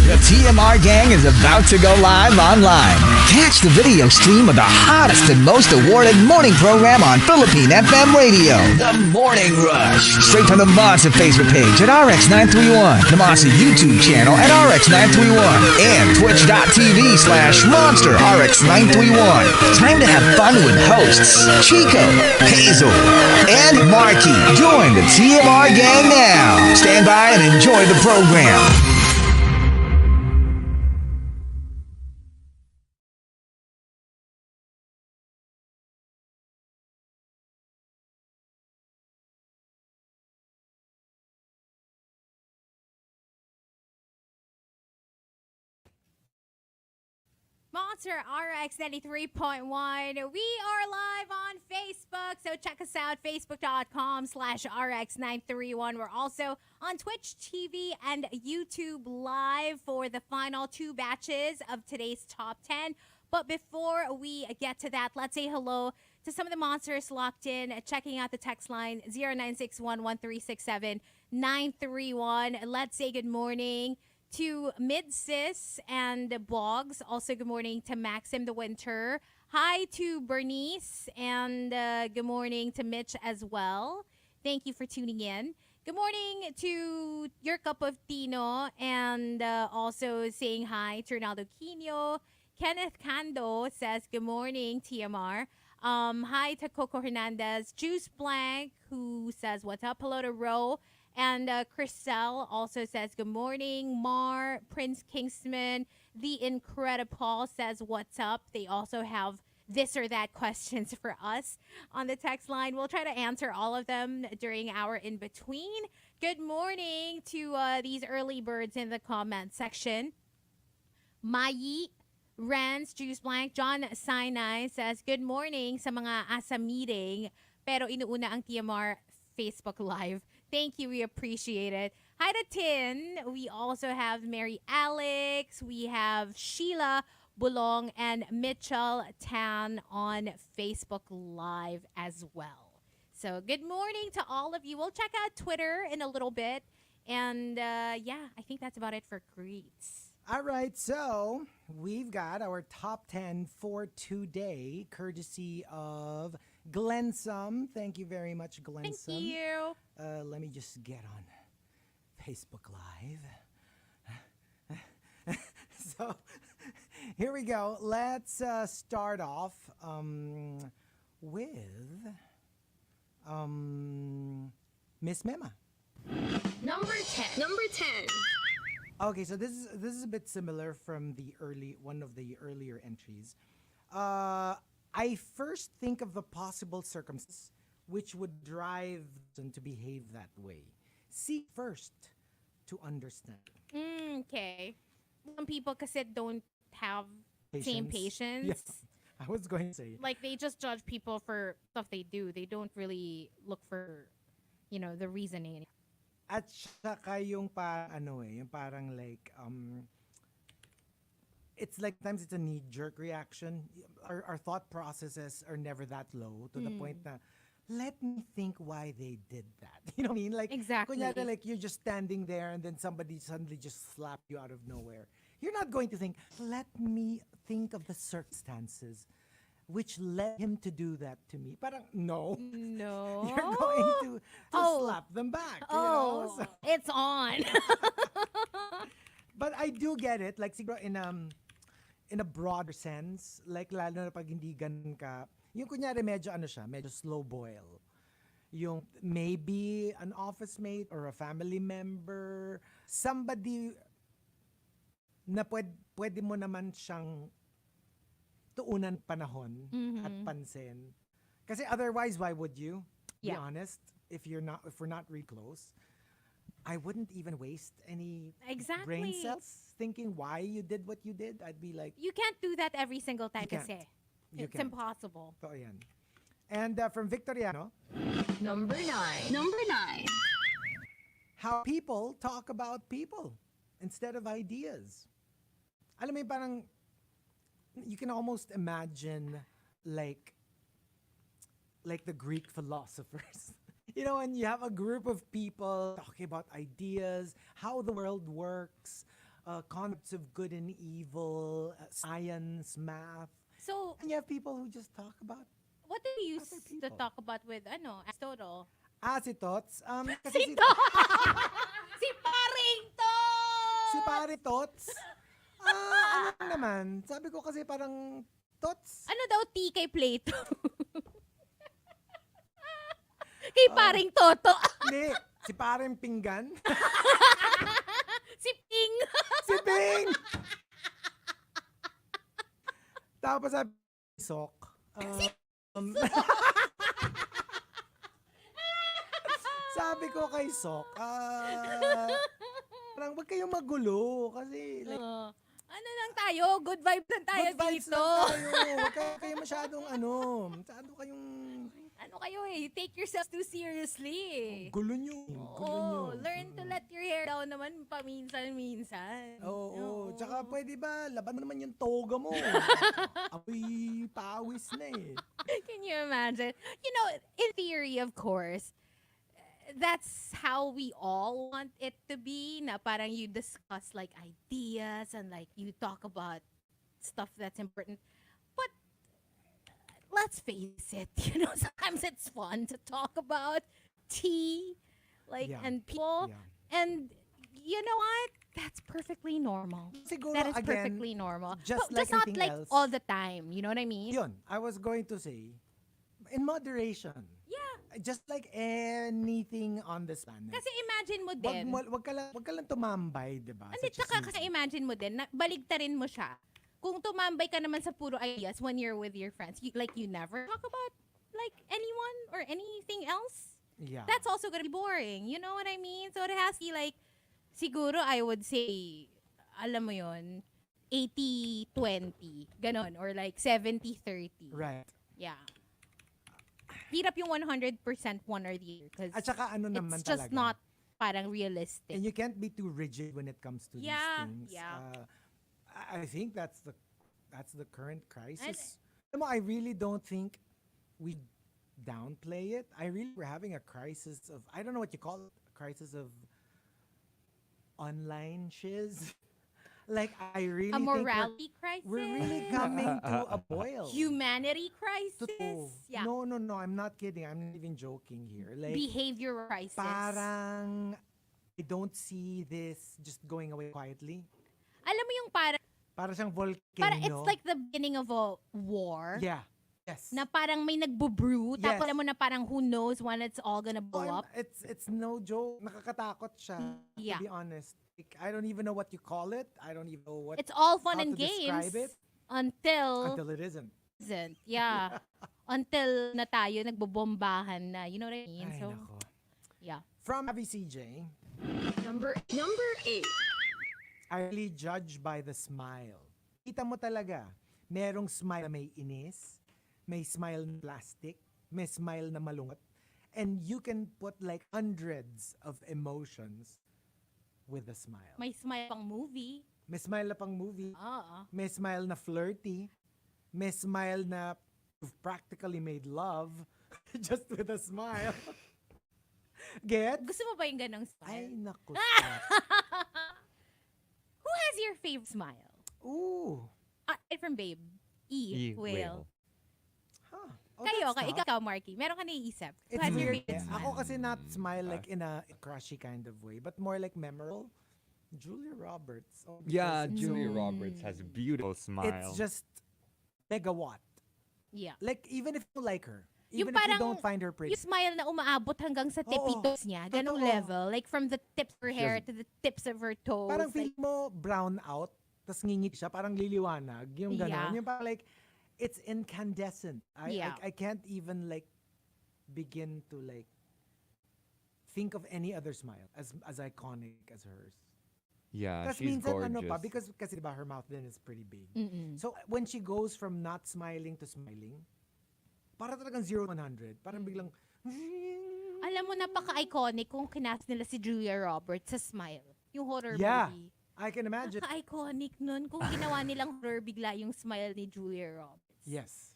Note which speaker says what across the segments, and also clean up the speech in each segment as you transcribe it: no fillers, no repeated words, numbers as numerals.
Speaker 1: The TMR gang is about to go live online. Catch the video stream of the hottest and most awarded morning program on Philippine FM radio. The Morning Rush. Straight from the Monster Facebook page at RX931. The Monster YouTube channel at RX931. And Twitch.tv/Monster RX931. Time to have fun with hosts Chico, Hazel, and Markki. Join the TMR gang now. Stand by and enjoy the program.
Speaker 2: Monster RX93.1. We are live on Facebook, so check us out, facebook.com/RX931. We're also on Twitch TV and YouTube Live for the final two batches of today's Top 10. But before we get to that, let's say hello to some of the monsters locked in, checking out the text line 0961-1367-931. Let's say good morning to Mid-Sis and Boggs. Also, good morning to Maxim the Winter. Hi to Bernice, and good morning to Mitch as well. Thank you for tuning in. Good morning to Your Cup of Tino, and also saying hi to Ronaldo Quino. Kenneth Cando says, good morning, TMR. Hi to Coco Hernandez. Juice Blank, who says, what's up? Hello to Ro. And Chriselle also says, good morning. Mar, Prince Kingsman, The Incredible says, what's up? They also have this or that questions for us on the text line. We'll try to answer all of them during our in-between. Good morning to these early birds in the comment section. Mayi, Rance, Juice Blank, John Sinai says, good morning sa mga asa meeting, pero inuuna ang TMR Facebook Live. Thank you. We appreciate it. Hi to Tin. We also have Mary Alex. We have Sheila Bulong and Mitchell Tan on Facebook Live as well. So good morning to all of you. We'll check out Twitter in a little bit. And yeah, I think that's about it for greets.
Speaker 3: All right, so we've got our top 10 for today, courtesy of Glensum. Thank you very much, Glensum.
Speaker 2: Thank you.
Speaker 3: Let me just get on Facebook Live. So here we go. Let's start off with Miss Mema.
Speaker 4: Number 10.
Speaker 3: Okay, so this is a bit similar from one of the earlier entries. I first think of the possible circumstances which would drive them to behave that way. Seek first to understand.
Speaker 2: Okay. Some people kasi don't have same patience.
Speaker 3: Yeah, I was going to say.
Speaker 2: Like, they just judge people for stuff they do. They don't really look for, the reasoning.
Speaker 3: At saka yung parang like, it's like times it's a knee-jerk reaction. Our thought processes are never that low to the point that, let me think why they did that. You know what I mean? Like,
Speaker 2: exactly.
Speaker 3: Kunyari, like you're just standing there and then somebody suddenly just slapped you out of nowhere. You're not going to think, let me think of the circumstances which led him to do that to me. Parang, no.
Speaker 2: No.
Speaker 3: You're going to slap them back.
Speaker 2: Oh,
Speaker 3: So,
Speaker 2: it's on.
Speaker 3: but I do get it. Like, siguro in a broader sense, like lalo na pag hindi ganun ka, yung kunyari medyo medyo slow boil. Yung maybe an office mate or a family member, somebody na pwede mo naman siyang tuunan panahon at pansin. Kasi otherwise, why would you? Be honest, if we're not really close, I wouldn't even waste any brain cells thinking why you did what you did. I'd be like,
Speaker 2: you can't do that every single time kasi.
Speaker 3: You
Speaker 2: It's
Speaker 3: can't.
Speaker 2: impossible.
Speaker 3: So, yan. And from Victoriano,
Speaker 4: Number 9.
Speaker 3: how people talk about people instead of ideas. Alam mo yung parang, you can almost imagine like the Greek philosophers. You know, and you have a group of people talking about ideas, how the world works, concepts of good and evil, science, math.
Speaker 2: So,
Speaker 3: And you have people who just talk about
Speaker 2: what do you use
Speaker 3: Other
Speaker 2: to
Speaker 3: people.
Speaker 2: talk about with, Aristotle?
Speaker 3: si Tots. Kasi
Speaker 2: Si Paring to!
Speaker 3: si Pare Tots. Ano lang naman, sabi ko kasi parang Tots.
Speaker 2: Ano daw tea kay Plato? Kay Paring Toto.
Speaker 3: Hindi, si Pareng Pinggan.
Speaker 2: Si Ping.
Speaker 3: Si Ping! Tapos sabi Sok. Sabi ko kay Sok, parang wag kayong magulo kasi like,
Speaker 2: Ano lang tayo? Good vibes lang tayo
Speaker 3: good vibes
Speaker 2: dito.
Speaker 3: lang tayo. Wag kayo masyadong masyado kayong
Speaker 2: Ano kayo eh? Take yourself too seriously.
Speaker 3: gulo nyo. Gulo nyo.
Speaker 2: Learn to let your hair down naman paminsan-minsan.
Speaker 3: Oo. Tsaka pwede ba, laban mo naman yung toga mo. Apoy pawis na eh.
Speaker 2: Can you imagine? You know, in theory, of course, that's how we all want it to be. Na parang you discuss like ideas and like you talk about stuff that's important. But let's face it, sometimes it's fun to talk about tea, like
Speaker 3: Yeah.
Speaker 2: and people,
Speaker 3: Yeah.
Speaker 2: and you know what? That's perfectly normal.
Speaker 3: Siguro,
Speaker 2: That is
Speaker 3: again,
Speaker 2: perfectly normal.
Speaker 3: just
Speaker 2: But
Speaker 3: like
Speaker 2: not
Speaker 3: anything
Speaker 2: like
Speaker 3: else.
Speaker 2: all the time. You know what I mean?
Speaker 3: Yun, I was going to say, in moderation.
Speaker 2: Yeah.
Speaker 3: Just like anything on this planet.
Speaker 2: Kasi imagine mo din.
Speaker 3: Wag ka lang tumambay, di ba?
Speaker 2: Hindi,
Speaker 3: Such a
Speaker 2: tsaka kasi
Speaker 3: season.
Speaker 2: imagine mo din, na baligtarin mo siya. Kung tumambay ka naman sa puro ideas when you're with your friends, you never talk about like anyone or anything else.
Speaker 3: Yeah.
Speaker 2: That's also gonna be boring. You know what I mean? So it has to be like, siguro I would say, alam mo yun, 80-20, ganon, or like 70-30.
Speaker 3: Right.
Speaker 2: Yeah. Hirap yung 100% one or the other. Because
Speaker 3: At saka ano naman
Speaker 2: it's just
Speaker 3: talaga.
Speaker 2: not parang realistic.
Speaker 3: And you can't be too rigid when it comes to these things.
Speaker 2: Yeah.
Speaker 3: I think that's the current crisis. I really don't think we downplay it. We're having a crisis of, I don't know what you call it, a crisis of online shiz. Like, I really
Speaker 2: A
Speaker 3: think
Speaker 2: morality crisis.
Speaker 3: we're really coming to a boil.
Speaker 2: Humanity crisis.
Speaker 3: Totoo.
Speaker 2: Yeah.
Speaker 3: No, I'm not kidding. I'm not even joking here. Like,
Speaker 2: Behavior crisis.
Speaker 3: parang I don't see this just going away quietly.
Speaker 2: Alam mo yung parang
Speaker 3: Siyang volcano.
Speaker 2: it's like the beginning of a war.
Speaker 3: Yeah. Yes.
Speaker 2: Na parang may nagbo-brew.
Speaker 3: Yes.
Speaker 2: Tapos alam mo na parang who knows when it's all gonna blow up.
Speaker 3: It's no joke. Nakakatakot siya.
Speaker 2: Yeah.
Speaker 3: To be honest. Like, I don't even know what you call it. I don't even know what
Speaker 2: It's all fun
Speaker 3: how
Speaker 2: and
Speaker 3: to describe
Speaker 2: games
Speaker 3: it
Speaker 2: until
Speaker 3: until it isn't.
Speaker 2: isn't. Yeah. Until na tayo nagbobombahan na. You know what I mean?
Speaker 3: Ay,
Speaker 2: So,
Speaker 3: nako.
Speaker 2: yeah.
Speaker 3: From Abby CJ,
Speaker 4: Number 8.
Speaker 3: I really judge by the smile. Kita mo talaga, merong smile na may inis, may smile na plastic, may smile na malungkot, and you can put like hundreds of emotions with a smile.
Speaker 2: May smile pang movie.
Speaker 3: May smile na pang movie,
Speaker 2: Oo.
Speaker 3: may smile na flirty, may smile na you've practically made love just with a smile. Get?
Speaker 2: Gusto mo ba yung ganong
Speaker 3: Ay,
Speaker 2: smile?
Speaker 3: naku.
Speaker 2: Who has your favorite smile?
Speaker 3: Ooh.
Speaker 2: Aside from Babe. Whale.
Speaker 3: Huh. Oh,
Speaker 2: Kayo,
Speaker 3: that's tough.
Speaker 2: ikaw, Markki. Meron ka naiisip? Who
Speaker 3: It's
Speaker 2: has your
Speaker 3: weird.
Speaker 2: favorite smile?
Speaker 3: Ako kasi not smile like in a crushy kind of way, but more like memorable. Julia Roberts. Oh,
Speaker 5: Yeah,
Speaker 3: because
Speaker 5: Julia Roberts has a beautiful smile.
Speaker 3: it's just megawatt.
Speaker 2: Yeah.
Speaker 3: Like, even if you like her,
Speaker 2: Yung
Speaker 3: even if you
Speaker 2: parang-
Speaker 3: don't find her pretty.
Speaker 2: Yung smile na umaabot hanggang sa tipitos niya. Ganong
Speaker 3: Totoo.
Speaker 2: level. Like from the tips of her hair to the tips of her toes.
Speaker 3: Parang feel
Speaker 2: like,
Speaker 3: mo brown out, tas ngingit siya, parang liliwanag. Yung gano'n.
Speaker 2: Yeah.
Speaker 3: Yung parang like, it's incandescent.
Speaker 2: Yeah.
Speaker 3: I can't even like begin to like think of any other smile as iconic as hers.
Speaker 5: Yeah,
Speaker 3: Tapos
Speaker 5: she's
Speaker 3: minsan
Speaker 5: gorgeous.
Speaker 3: ano pa, because kasi diba her mouth then is pretty big.
Speaker 2: Mm-mm.
Speaker 3: So when she goes from not smiling to smiling, para talagang 0 to 100. Parang biglang,
Speaker 2: Alam mo, napaka-iconic kung kinas nila si Julia Roberts sa smile. Yung horror
Speaker 3: Yeah.
Speaker 2: movie.
Speaker 3: I can imagine.
Speaker 2: Napaka-iconic nun kung ginawa nilang horror bigla yung smile ni Julia Roberts.
Speaker 3: Yes.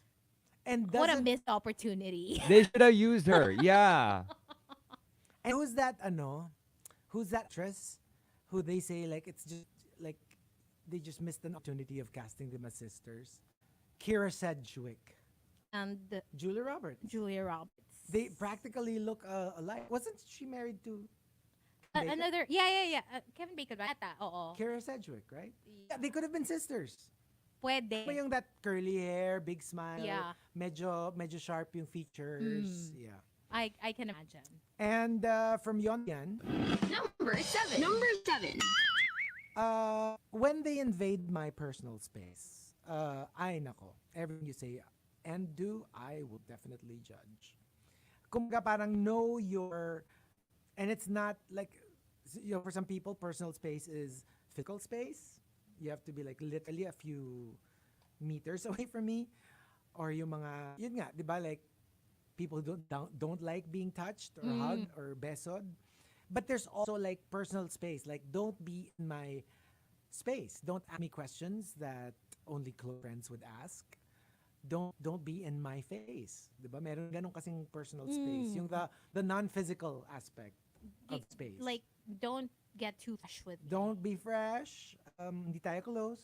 Speaker 3: And
Speaker 2: What a
Speaker 3: doesn't,
Speaker 2: missed opportunity.
Speaker 5: They should have used her. Yeah.
Speaker 3: and who's that actress who they say like it's just like they just missed an opportunity of casting them as sisters. Kira Sedgwick,
Speaker 2: And
Speaker 3: Julia Roberts.
Speaker 2: Julia Roberts.
Speaker 3: They practically look alike. Wasn't she married to Bacon?
Speaker 2: Another, yeah. Kevin Bacon ba? Ata, oo.
Speaker 3: Kira Sedgwick, right? Yeah, they could have been sisters.
Speaker 2: Pwede.
Speaker 3: Yung that curly hair, big smile,
Speaker 2: Yeah.
Speaker 3: medyo sharp yung features. Yeah.
Speaker 2: I can imagine.
Speaker 3: And from Yan,
Speaker 4: Number 7. Number 7.
Speaker 3: when they invade my personal space, ay nako, everything you say and do, I will definitely judge. Kumbaga parang know your, and it's not like, for some people, personal space is physical space. You have to be like literally a few meters away from me. Or yung mga, yun nga, di ba, like, people don't like being touched or hugged or besod. But there's also like personal space. Like, don't be in my space. Don't ask me questions that only close friends would ask. Don't be in my face. Diba? Meron ganun kasing personal space. Yung the non-physical aspect of space.
Speaker 2: Like, don't get too fresh with me.
Speaker 3: Don't be fresh. Hindi tayo close.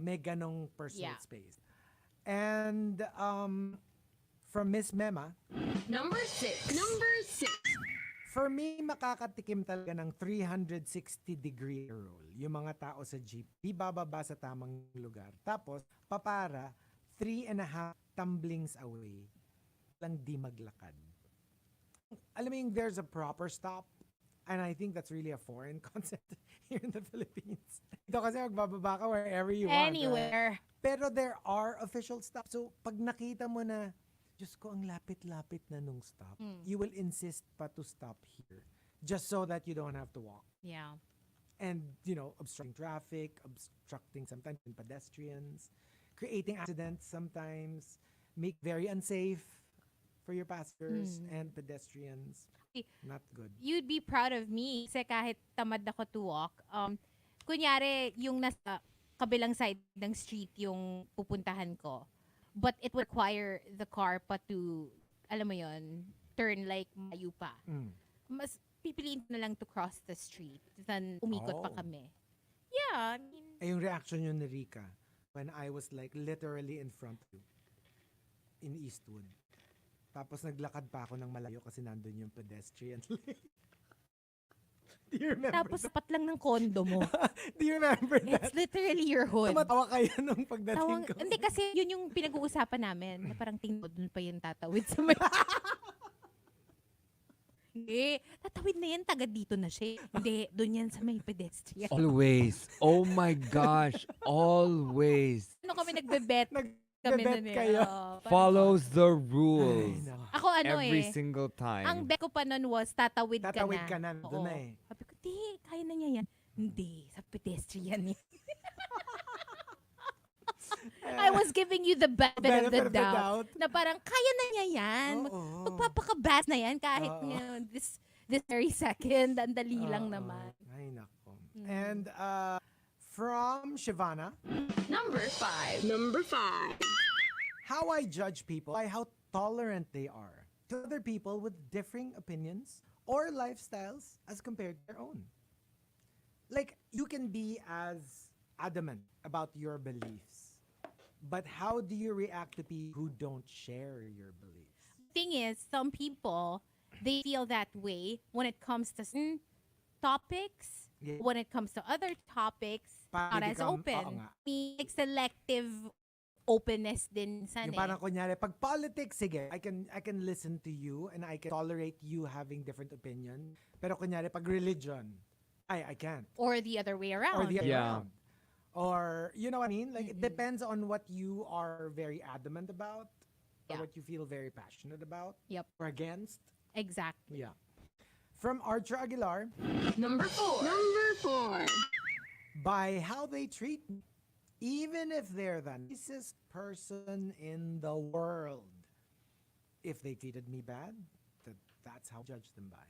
Speaker 3: May ganong personal space. And from Miss Mema,
Speaker 4: Number 6. Number 6.
Speaker 3: for me, makakatikim talaga ng 360-degree roll. Yung mga tao sa jeep, di bababa sa tamang lugar. Tapos, papara, 3.5 tumblings away, lang di maglakad. Alam mo yung there's a proper stop, and I think that's really a foreign concept here in the Philippines. Ito kasi magbababa ka wherever you want.
Speaker 2: Anywhere.
Speaker 3: Right? Pero there are official stops. So, pag nakita mo na, Diyos ko, ang lapit-lapit na nung stop, you will insist pa to stop here just so that you don't have to walk.
Speaker 2: Yeah.
Speaker 3: And, obstructing traffic, obstructing sometimes pedestrians, creating accidents sometimes, make very unsafe for your passengers and pedestrians. Not good.
Speaker 2: You'd be proud of me kasi kahit tamad ako to walk, kunyari yung nasa kabilang side ng street yung pupuntahan ko. But it would require the car pa to, alam mo yon, turn like malayo pa. Mas pipiliin na lang to cross the street than umikot pa kami. Yeah, I mean...
Speaker 3: Yung reaction yun ni Rika when I was like literally in front of you in Eastwood. Tapos naglakad pa ako ng malayo kasi nandun yung pedestrian lane. Do you remember
Speaker 2: Tapos sapat lang ng kondo mo.
Speaker 3: Do you remember that?
Speaker 2: It's literally your hood.
Speaker 3: Tumatawa kayo nung pagdating ko.
Speaker 2: Hindi kasi yun yung pinag-uusapan namin na parang tingin mo dun pa yung tatawid sa may... Hindi, tatawid na yan, taga dito na siya. Hindi, dun yan sa may pedestrian.
Speaker 5: Always. Oh my gosh. Always.
Speaker 2: Ano kami nagbe-bet? Kami
Speaker 3: Nag-bet
Speaker 2: nun eh.
Speaker 3: kayo.
Speaker 5: Follows the rules.
Speaker 3: Ay, no.
Speaker 2: Ako ano
Speaker 5: Every
Speaker 2: eh.
Speaker 5: single time.
Speaker 2: Ang bet ko pa nun was tatawid ka na.
Speaker 3: Tatawid ka na, doon
Speaker 2: Oo.
Speaker 3: na eh.
Speaker 2: Sabi ko, di, kaya na niya yan. Hindi, sa pedestrian yan. I was giving you the benefit of the doubt. Na parang, kaya na niya yan.
Speaker 3: Oo.
Speaker 2: Magpapakabas na yan kahit
Speaker 3: Oo.
Speaker 2: this very second. Ang dali lang naman.
Speaker 3: Ay, nako. And from Shivana,
Speaker 4: Number 5. Number 5.
Speaker 3: how I judge people by how tolerant they are to other people with differing opinions or lifestyles as compared to their own. Like, you can be as adamant about your beliefs, but how do you react to people who don't share your beliefs?
Speaker 2: Thing is, some people, they feel that way when it comes to certain topics.
Speaker 3: Yeah.
Speaker 2: When it comes to other topics,
Speaker 3: Parang
Speaker 2: not as
Speaker 3: become- oo
Speaker 2: open.
Speaker 3: nga.
Speaker 2: May selective openness din
Speaker 3: Yung
Speaker 2: minsan
Speaker 3: parang
Speaker 2: eh.
Speaker 3: kunyari, pag politics, sige, I can listen to you and I can tolerate you having different opinion. Pero kunyari, pag religion, I can't.
Speaker 2: Or the other way
Speaker 3: Or
Speaker 2: around.
Speaker 3: the other
Speaker 5: Yeah.
Speaker 3: around. Or, you know what I mean? Like, it depends on what you are very adamant about or
Speaker 2: Yeah.
Speaker 3: what you feel very passionate about
Speaker 2: Yep.
Speaker 3: or against.
Speaker 2: Exactly.
Speaker 3: Yeah. From Archer Aguilar,
Speaker 4: Number 4. Number 4.
Speaker 3: by how they treat me, even if they're the nicest person in the world. If they treated me bad, that's how I judge them by.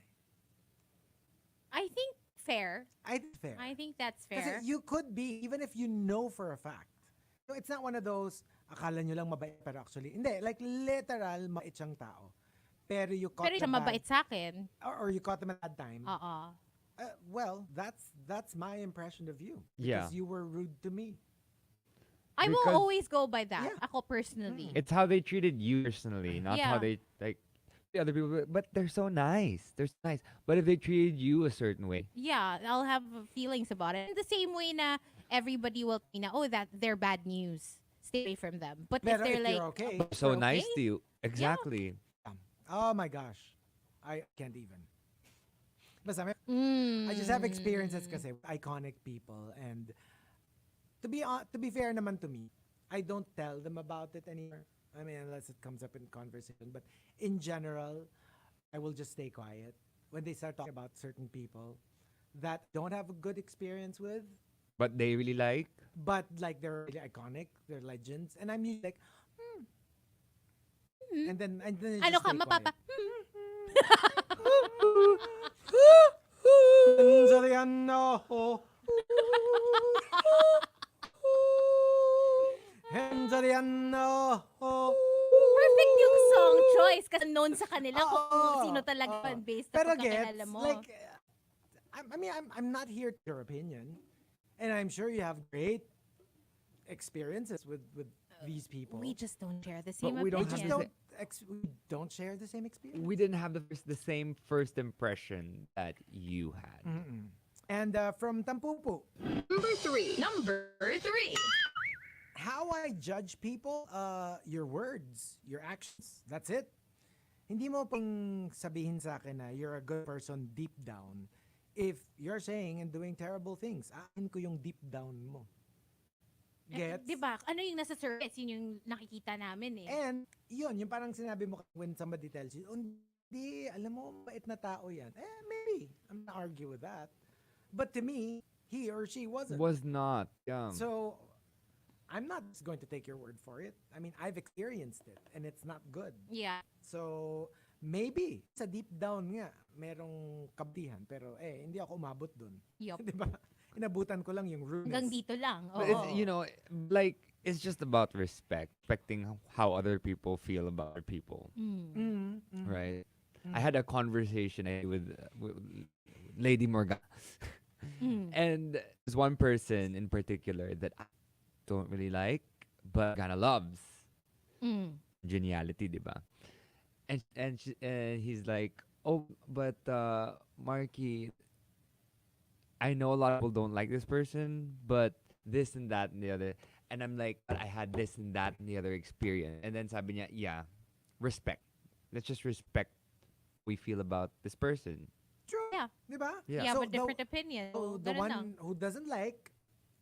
Speaker 2: I think fair.
Speaker 3: I think fair.
Speaker 2: I think that's
Speaker 3: Kasi
Speaker 2: fair.
Speaker 3: you could be, even if you know for a fact. So it's not one of those, akala nyo lang mabait, pero actually, hindi. Like, literal, mabait siyang tao. Pero you caught
Speaker 2: Pero
Speaker 3: them
Speaker 2: siya mabait sa akin.
Speaker 3: or you caught them at that time.
Speaker 2: Oo.
Speaker 3: Well, that's my impression of you.
Speaker 5: Yeah.
Speaker 3: Because you were rude to me.
Speaker 2: I will
Speaker 5: Because-
Speaker 2: always go by that.
Speaker 3: Yeah.
Speaker 2: Ako personally.
Speaker 5: It's how they treated you personally, not how
Speaker 2: Yeah.
Speaker 5: they like the other people. But they're so nice. They're so nice. But if they treated you a certain way,
Speaker 2: Yeah, I'll have feelings about it. In the same way na everybody will say na, oh, that they're bad news. Stay away from them. But if
Speaker 3: Pero
Speaker 2: they're
Speaker 3: if
Speaker 2: like,
Speaker 3: you're okay.
Speaker 5: so
Speaker 2: We're
Speaker 5: nice
Speaker 2: okay?
Speaker 5: to you. Exactly.
Speaker 3: Oh my gosh. I can't even. Basta,
Speaker 2: mm,
Speaker 3: I just have experiences kasi with iconic people, and to be fair naman to me, I don't tell them about it anymore. I mean, unless it comes up in conversation. But in general, I will just stay quiet when they start talking about certain people that don't have a good experience with,
Speaker 5: But they really like.
Speaker 3: but like they're really iconic, they're legends, and I'm usually like, and then I
Speaker 2: ano
Speaker 3: just
Speaker 2: ka,
Speaker 3: stay
Speaker 2: mapapa.
Speaker 3: quiet. Soriano. Soriano.
Speaker 2: Perfect yung song choice kasi known sa kanila kung
Speaker 3: Oo.
Speaker 2: sino talaga yun based sa
Speaker 3: Pero
Speaker 2: pagkakilala
Speaker 3: gets,
Speaker 2: mo.
Speaker 3: like, I'm not here to your opinion, and I'm sure you have great experiences with these people.
Speaker 2: we just don't share the same
Speaker 5: we don't
Speaker 3: We just
Speaker 5: have
Speaker 2: opinion.
Speaker 3: we don't share the same experience.
Speaker 5: We didn't have the same first impression that you had.
Speaker 3: And from Tampupo,
Speaker 4: Number 3. Number 3.
Speaker 3: how I judge people, your words, your actions. That's it. Hindi mo pang sabihin sa akin na you're a good person deep down if you're saying and doing terrible things. Akin ko yung deep down mo. Gets?
Speaker 2: Diba? Ano yung nasa surface? Yun yung nakikita namin eh.
Speaker 3: And yun, yung parang sinabi mo when somebody tells you, hindi, alam mo, mabait na tao yan. Maybe. I'm not argue with that. But to me, he or she wasn't.
Speaker 5: Was not. Yeah.
Speaker 3: So, I'm not just going to take your word for it. I mean, I've experienced it and it's not good.
Speaker 2: Yeah.
Speaker 3: So, maybe, sa deep down nga, merong kabutihan. Pero hindi ako umabot dun.
Speaker 2: Yup.
Speaker 3: Di ba? Inabutan ko lang yung rudeness.
Speaker 2: Hanggang dito lang.
Speaker 5: But
Speaker 2: Oo.
Speaker 5: it's, you know, like it's just about respecting how other people feel about other people, right? I had a conversation with Lady Morgan, and there's one person in particular that I don't really like, but Morgana loves. Geniality, diba? And he's like, oh, but Markki, I know a lot of people don't like this person, but this and that and the other. And I'm like, but I had this and that and the other experience. And then sabi niya, yeah, respect. Let's just respect we feel about this person.
Speaker 3: True.
Speaker 2: Yeah.
Speaker 3: Di ba?
Speaker 5: Yeah.
Speaker 2: Yeah,
Speaker 3: So
Speaker 2: but different opinion.
Speaker 3: So the
Speaker 2: Ganun
Speaker 3: one
Speaker 2: lang.
Speaker 3: who doesn't like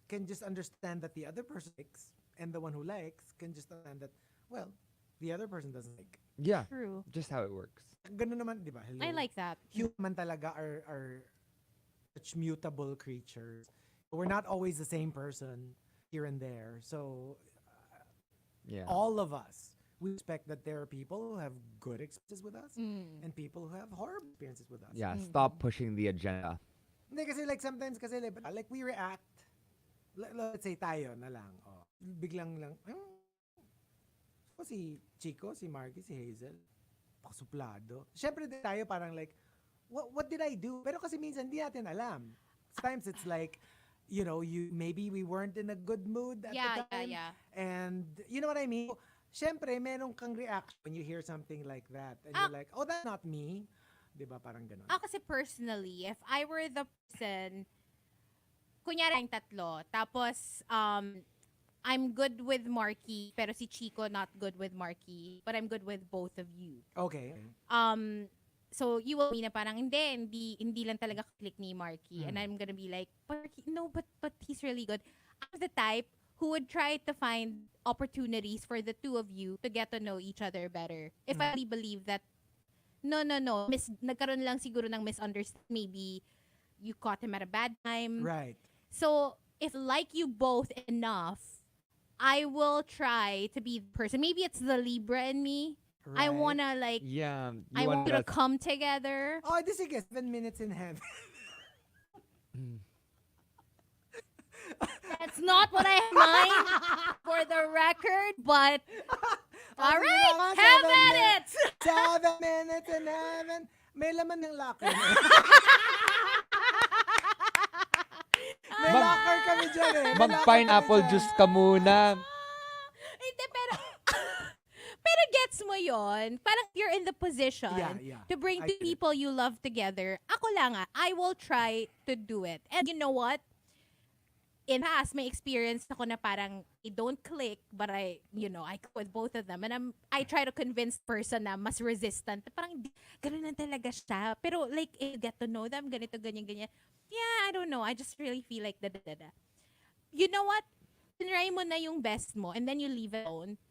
Speaker 3: can just understand that the other person likes, and the one who likes can just understand that, well, the other person doesn't like.
Speaker 5: Yeah.
Speaker 2: True.
Speaker 5: Just how it works.
Speaker 3: Ganun naman, di ba? Hello.
Speaker 2: I like that.
Speaker 3: Human talaga are such mutable creatures. We're not always the same person here and there. So
Speaker 5: Yeah.
Speaker 3: all of us, we expect that there are people who have good experiences with us and people who have horrible experiences with us.
Speaker 5: Yeah. Stop pushing the agenda.
Speaker 3: Hindi kasi like sometimes kasi like we react. Let's say tayo na lang. Oh, biglang lang. Si Chico, si Markki, si Hazel. Pakasuplado. Siyempre tayo parang like, what did I do? Pero kasi minsan hindi natin alam. Sometimes it's like, you know, maybe we weren't in a good mood at the time.
Speaker 2: Yeah.
Speaker 3: And you know what I mean? Siyempre, meron kang reaction when you hear something like that. And you're like, oh, that's not me. Diba? Parang ganun.
Speaker 2: Kasi personally, if I were the person, kunyari ang tatlo, tapos, I'm good with Markki, pero si Chico not good with Markki, but I'm good with both of you.
Speaker 3: Okay.
Speaker 2: So you will mean na parang hindi lang talaga click ni Markki, and I'm gonna be like, Markki, no, but he's really good. I'm the type who would try to find opportunities for the two of you to get to know each other better. If I really believe that, no, nagkaroon lang siguro ng misunderstanding. Maybe you caught him at a bad time.
Speaker 3: Right.
Speaker 2: So if like you both enough, I will try to be the person. Maybe it's the Libra in me. I
Speaker 3: Right.
Speaker 2: wanna like,
Speaker 5: Yeah.
Speaker 2: I want you to come together.
Speaker 3: Oh, this is 7 minutes in heaven.
Speaker 2: That's not what I have in mind for the record, but all right, have at it.
Speaker 3: 7 minutes in heaven. May laman ng locker. May locker kami dyan eh. May locker
Speaker 5: Mag-pineapple
Speaker 3: kami
Speaker 5: juice
Speaker 3: dyan.
Speaker 5: ka muna.
Speaker 2: Hindi, pero... pero gets mo yon. Parang you're in the position
Speaker 3: Yeah.
Speaker 2: to bring
Speaker 3: I
Speaker 2: two
Speaker 3: get it.
Speaker 2: people you love together. Ako lang I will try to do it. And you know what? In past, may experience ako na parang I don't click, but I click with both of them. And I try to convince person na mas resistant. Parang ganun na talaga siya. Pero like, if you get to know them, ganito, ganyan. Yeah, I don't know. I just really feel like da. You know what? Tinry mo na yung best mo and then you leave it alone.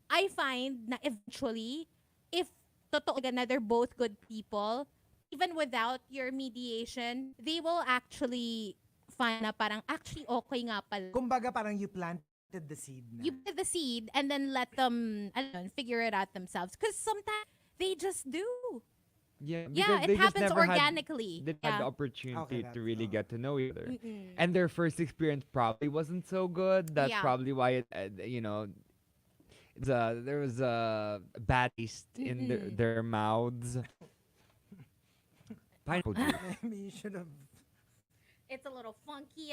Speaker 2: I find na eventually, if totoo na they're both good people, even without your mediation, they will actually find na parang actually okay nga pala.
Speaker 3: Kumbaga parang you planted the seed na.
Speaker 2: You plant the seed and then let them figure it out themselves. Because sometimes they just do.
Speaker 5: Yeah,
Speaker 2: Yeah,
Speaker 5: because
Speaker 2: it
Speaker 5: they just
Speaker 2: happens
Speaker 5: never
Speaker 2: organically.
Speaker 5: Had, they had the opportunity
Speaker 3: Okay,
Speaker 5: to really get to know each other.
Speaker 2: Mm-mm.
Speaker 5: And their first experience probably wasn't so good. That's
Speaker 2: Yeah.
Speaker 5: probably why there was a bad taste in their mouths. Pineapple juice.
Speaker 3: Maybe you should have...
Speaker 2: It's a little funky,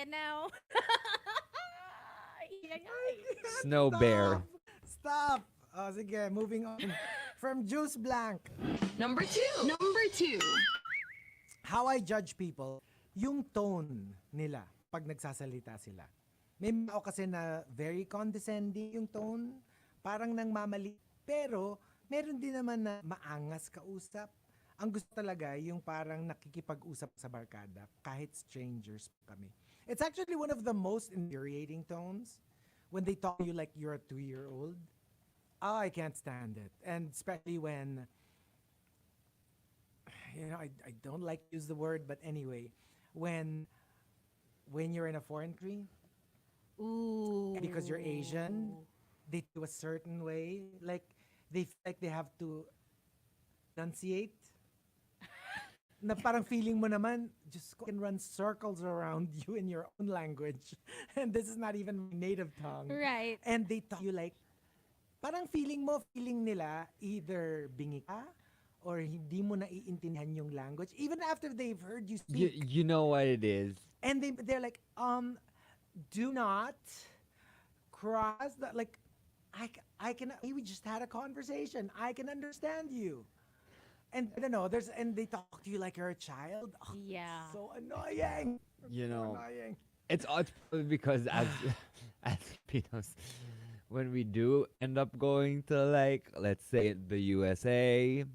Speaker 5: Snow bear.
Speaker 3: Stop! Oh, sige, moving on. From Juice Blank.
Speaker 4: Number 2. Number 2.
Speaker 3: How I judge people, yung tone nila pag nagsasalita sila. May mga tao kasi na very condescending yung tone, parang nang mamali. Pero, meron din naman na maangas kausap. Ang gusto talaga yung parang nakikipag-usap sa barkada, kahit strangers kami. It's actually one of the most infuriating tones when they talk to you like you're a 2-year-old. Oh, I can't stand it. And especially when, I don't like to use the word, but anyway, when you're in a foreign country,
Speaker 2: Ooh.
Speaker 3: because you're Asian, they do a certain way. Like, they feel like they have to enunciate. Na parang feeling mo naman, just can run circles around you in your own language. And this is not even my native tongue.
Speaker 2: Right.
Speaker 3: And they talk you like, parang feeling nila, either bingi ka, or hindi mo naiintindihan yung language, even after they've heard you speak.
Speaker 5: You know what it is.
Speaker 3: And they're like, do not cross that. Like, I can. We just had a conversation. I can understand you. And I don't know. And they talk to you like you're a child. Oh,
Speaker 2: Yeah.
Speaker 3: so annoying.
Speaker 5: You know,
Speaker 3: Annoying.
Speaker 5: it's probably because as Filipinos, when we do end up going to, like, let's say the USA,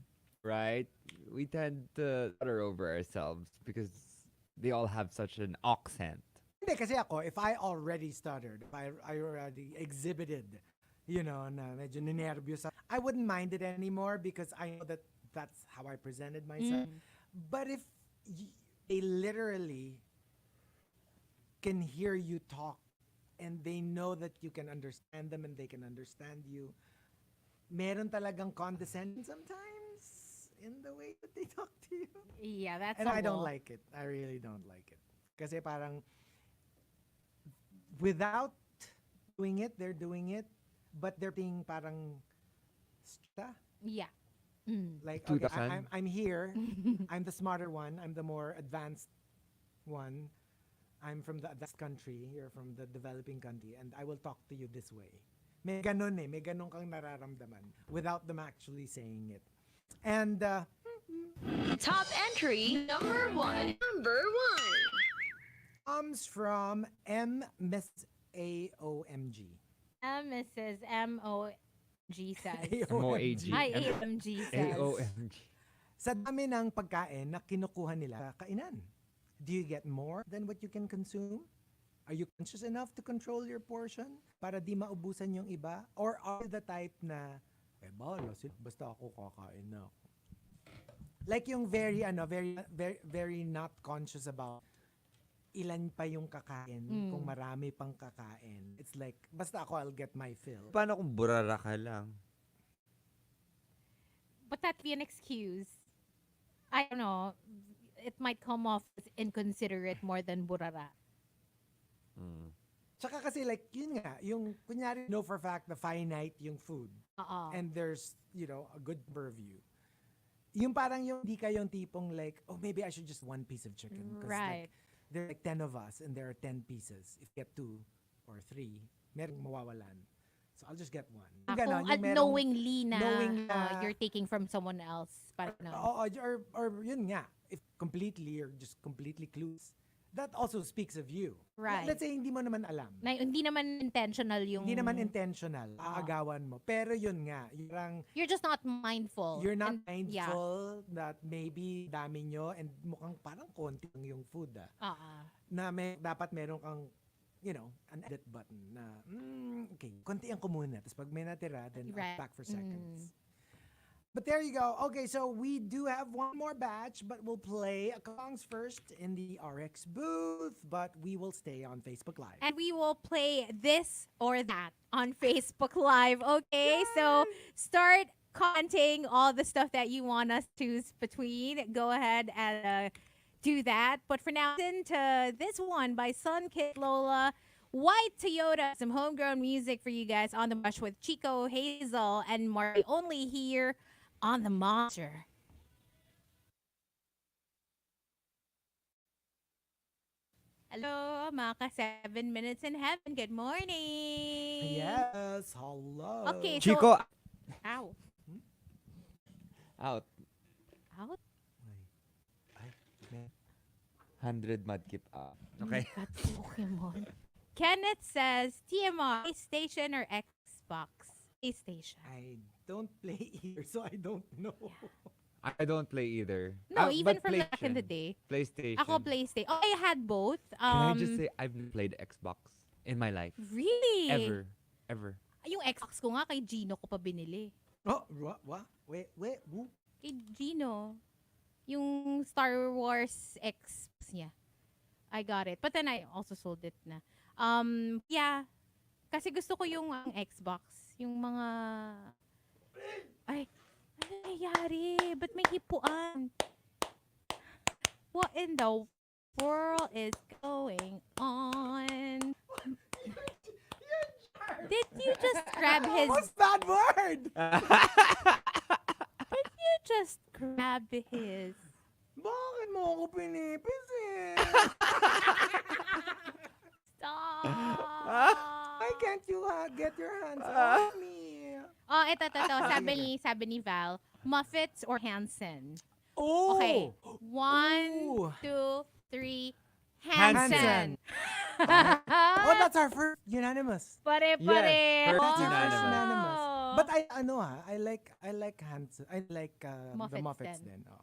Speaker 5: right? We tend to utter over ourselves because they all have such an accent.
Speaker 3: Hindi, kasi ako, if I already stuttered, if I already exhibited, na medyo ninervyos, I wouldn't mind it anymore because I know that that's how I presented myself. But if they literally can hear you talk and they know that you can understand them and they can understand you, meron talagang condescension sometimes in the way that they talk to you.
Speaker 2: Yeah, that's
Speaker 3: And
Speaker 2: a
Speaker 3: I don't
Speaker 2: wall.
Speaker 3: like it. I really don't like it. Kasi parang without doing it, they're doing it, but they're being parang strata.
Speaker 2: Yeah.
Speaker 3: Like, okay,
Speaker 5: 2000.
Speaker 3: I'm here. I'm the smarter one. I'm the more advanced one. I'm from the advanced country. You're from the developing country. And I will talk to you this way. May ganun eh. May ganun kang nararamdaman without them actually saying it. And,
Speaker 4: Top entry. Number 1. Number 1.
Speaker 3: comes from Miss AOMG.
Speaker 2: Mrs. M-O-G says.
Speaker 5: M-O-A-G.
Speaker 2: Hi, AMG says.
Speaker 5: AOMG.
Speaker 3: Sa dami ng pagkain na kinukuha nila sa kainan, do you get more than what you can consume? Are you conscious enough to control your portion para di maubusan yung iba? Or are you the type na, bahala sila, basta ako kakain na ako. Like yung very not conscious about ilan pa yung kakain, kung marami pang kakain. It's like, basta ako, I'll get my fill.
Speaker 5: Paano kung burara ka lang?
Speaker 2: But that be an excuse. I don't know. It might come off as inconsiderate more than burara.
Speaker 3: Tsaka kasi like, yun nga, yung kunyari, know for a fact na finite yung food. And there's, a good purview. Yung parang yung hindi ka yung tipong like, oh, maybe I should just one piece of chicken. 'Cause,
Speaker 2: Right.
Speaker 3: like, there are like 10 of us and there are 10 pieces. If you get 2 or 3, merong mawawalan. So I'll just get one. Ganon,
Speaker 2: Kung
Speaker 3: yung merong-
Speaker 2: knowingly na,
Speaker 3: knowing na-
Speaker 2: you're taking from someone else. Parang ganun.
Speaker 3: or yun nga, if completely or just completely clueless, that also speaks of you.
Speaker 2: Right.
Speaker 3: Let's say hindi mo naman alam.
Speaker 2: Na, hindi naman intentional yung...
Speaker 3: Hindi naman intentional, aagawan mo. Pero yun nga,
Speaker 2: You're just not mindful.
Speaker 3: you're not
Speaker 2: And-
Speaker 3: mindful that maybe dami nyo and mukhang parang konti lang yung food na dapat meron kang an edit button na okay, kontian ko muna. Tapos pag may natira, then I'll back for seconds. But there you go. Okay, so we do have one more batch, but we'll play a songs first in the RX booth, but we will stay on Facebook Live.
Speaker 2: And we will play this or that on Facebook Live. Okay, so start commenting all the stuff that you want us to choose between. Go ahead and do that. But for now, listen to this one by Sun Kid Lola. White Toyota, some homegrown music for you guys on the rush with Chico, Hazel, and Markki, only here on the Monster. Hello, mga ka-7 minutes in heaven. Good morning.
Speaker 3: Yes, hello.
Speaker 2: Okay,
Speaker 5: Chico,
Speaker 2: Ow.
Speaker 5: out.
Speaker 2: Out?
Speaker 3: Ay, man.
Speaker 5: 100 mudkip out. Okay.
Speaker 2: That's Pokemon. Kenneth says, TMR, PlayStation or Xbox? PlayStation.
Speaker 3: I don't play either, so I don't know.
Speaker 5: I don't play either.
Speaker 2: No, even
Speaker 5: but
Speaker 2: from back in the
Speaker 5: PlayStation.
Speaker 2: day.
Speaker 5: PlayStation.
Speaker 2: Ako, PlayStation. Oh, I had both.
Speaker 5: Can I just say, I've never played Xbox in my life.
Speaker 2: Really?
Speaker 5: Ever.
Speaker 2: Yung Xbox ko nga, kay Gino ko pa binili.
Speaker 3: Oh, what? Wait, who?
Speaker 2: Kay Gino. Yung Star Wars X niya. I got it. But then I also sold it na. Yeah. Kasi gusto ko yung Xbox. Yung mga... Ay, ano nangyayari? Ba't may hipuan? What in the world is going on? Did you just grab his...
Speaker 3: What's that word?
Speaker 2: Did you just grab his...
Speaker 3: Bakit mo ako pinipisit?
Speaker 2: Stop!
Speaker 3: Why can't you get your hands off me?
Speaker 2: Oh, ito. Sabi ni Val, Muffets or Hansen?
Speaker 3: Oh!
Speaker 2: Okay. 1, 2, 3. Hansen.
Speaker 3: Oh, that's our first unanimous.
Speaker 2: Pare.
Speaker 5: Yes, first
Speaker 3: That's our
Speaker 5: unanimous.
Speaker 3: first unanimous. But I like Hansen. I like the
Speaker 2: Muffets
Speaker 3: Muffets
Speaker 2: din.
Speaker 3: then. Oh.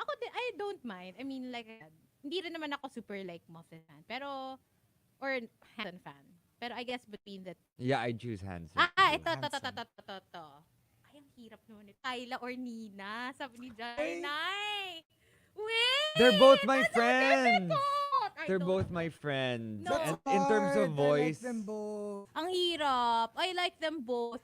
Speaker 2: Ako din, I don't mind. I mean, like, hindi rin naman ako super like Muffet fan. Pero, or Hansen fan. Pero I guess between the...
Speaker 5: Yeah, I choose Hansen.
Speaker 2: ito.
Speaker 3: Hansen.
Speaker 2: Ay, ang hirap naman ito. Kyla or Nina? Sabi ni
Speaker 3: Ay.
Speaker 2: Janay. Wait!
Speaker 5: They're both my
Speaker 2: that's so
Speaker 5: friends.
Speaker 2: difficult. I
Speaker 5: They're
Speaker 2: don't-
Speaker 5: both my friends.
Speaker 2: No.
Speaker 5: And in terms of
Speaker 3: Hard.
Speaker 5: voice,
Speaker 3: I like them both.
Speaker 2: Ang hirap. I like them both.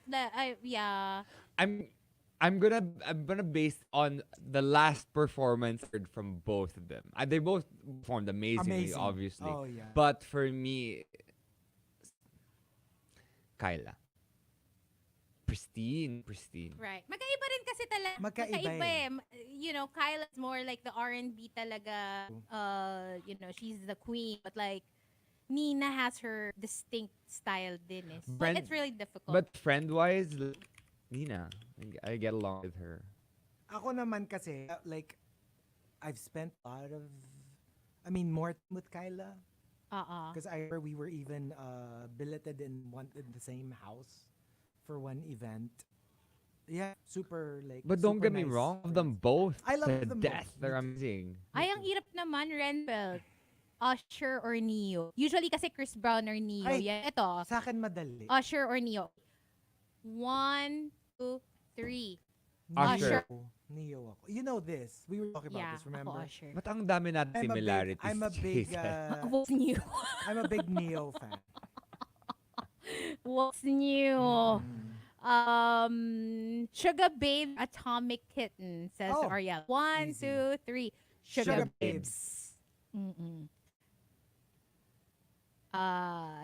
Speaker 2: Yeah.
Speaker 5: I'm gonna base on the last performance heard from both of them. They both performed amazingly,
Speaker 3: Amazing.
Speaker 5: obviously.
Speaker 3: Oh, yeah.
Speaker 5: But for me, Kyla. Pristine.
Speaker 2: Right. Magkaiba rin kasi talaga.
Speaker 3: Magkaiba
Speaker 2: eh. You know, Kyla's more like the R&B talaga. You know, she's the queen. But like, Nina has her distinct style din eh. So
Speaker 5: Friend-
Speaker 2: it's really difficult.
Speaker 5: But friend-wise, Nina, I get along with her.
Speaker 3: Ako naman kasi, like, I've spent a lot of, more time with Kyla. Because I remember we were even billeted in the same house for one event. Yeah, super like.
Speaker 5: But don't
Speaker 3: super
Speaker 5: get me
Speaker 3: nice
Speaker 5: wrong, of
Speaker 3: friends.
Speaker 5: them both.
Speaker 3: I love
Speaker 5: to
Speaker 3: them
Speaker 5: death.
Speaker 3: both.
Speaker 5: They're amazing.
Speaker 2: Ay, ang hirap naman, Renfeld. Usher or Neo? Usually kasi Chris Brown or Neo.
Speaker 3: Ay.
Speaker 2: Yeah, ito.
Speaker 3: Sa akin madali.
Speaker 2: Usher or Neo? 1, 2, 3.
Speaker 5: Usher.
Speaker 3: Neo ako. You know this. We were talking about
Speaker 2: Yeah,
Speaker 3: this, remember?
Speaker 2: ako Usher.
Speaker 5: But ang dami natin similarities.
Speaker 3: I'm a big,
Speaker 2: Ako, what's new?
Speaker 3: I'm a big Neo fan.
Speaker 2: What's new? Sugar Babe Atomic Kitten, says
Speaker 3: Oh,
Speaker 2: Ariel. 1,
Speaker 3: easy.
Speaker 2: 2, 3. Sugar,
Speaker 3: Sugar
Speaker 2: Babes. Mm-mm.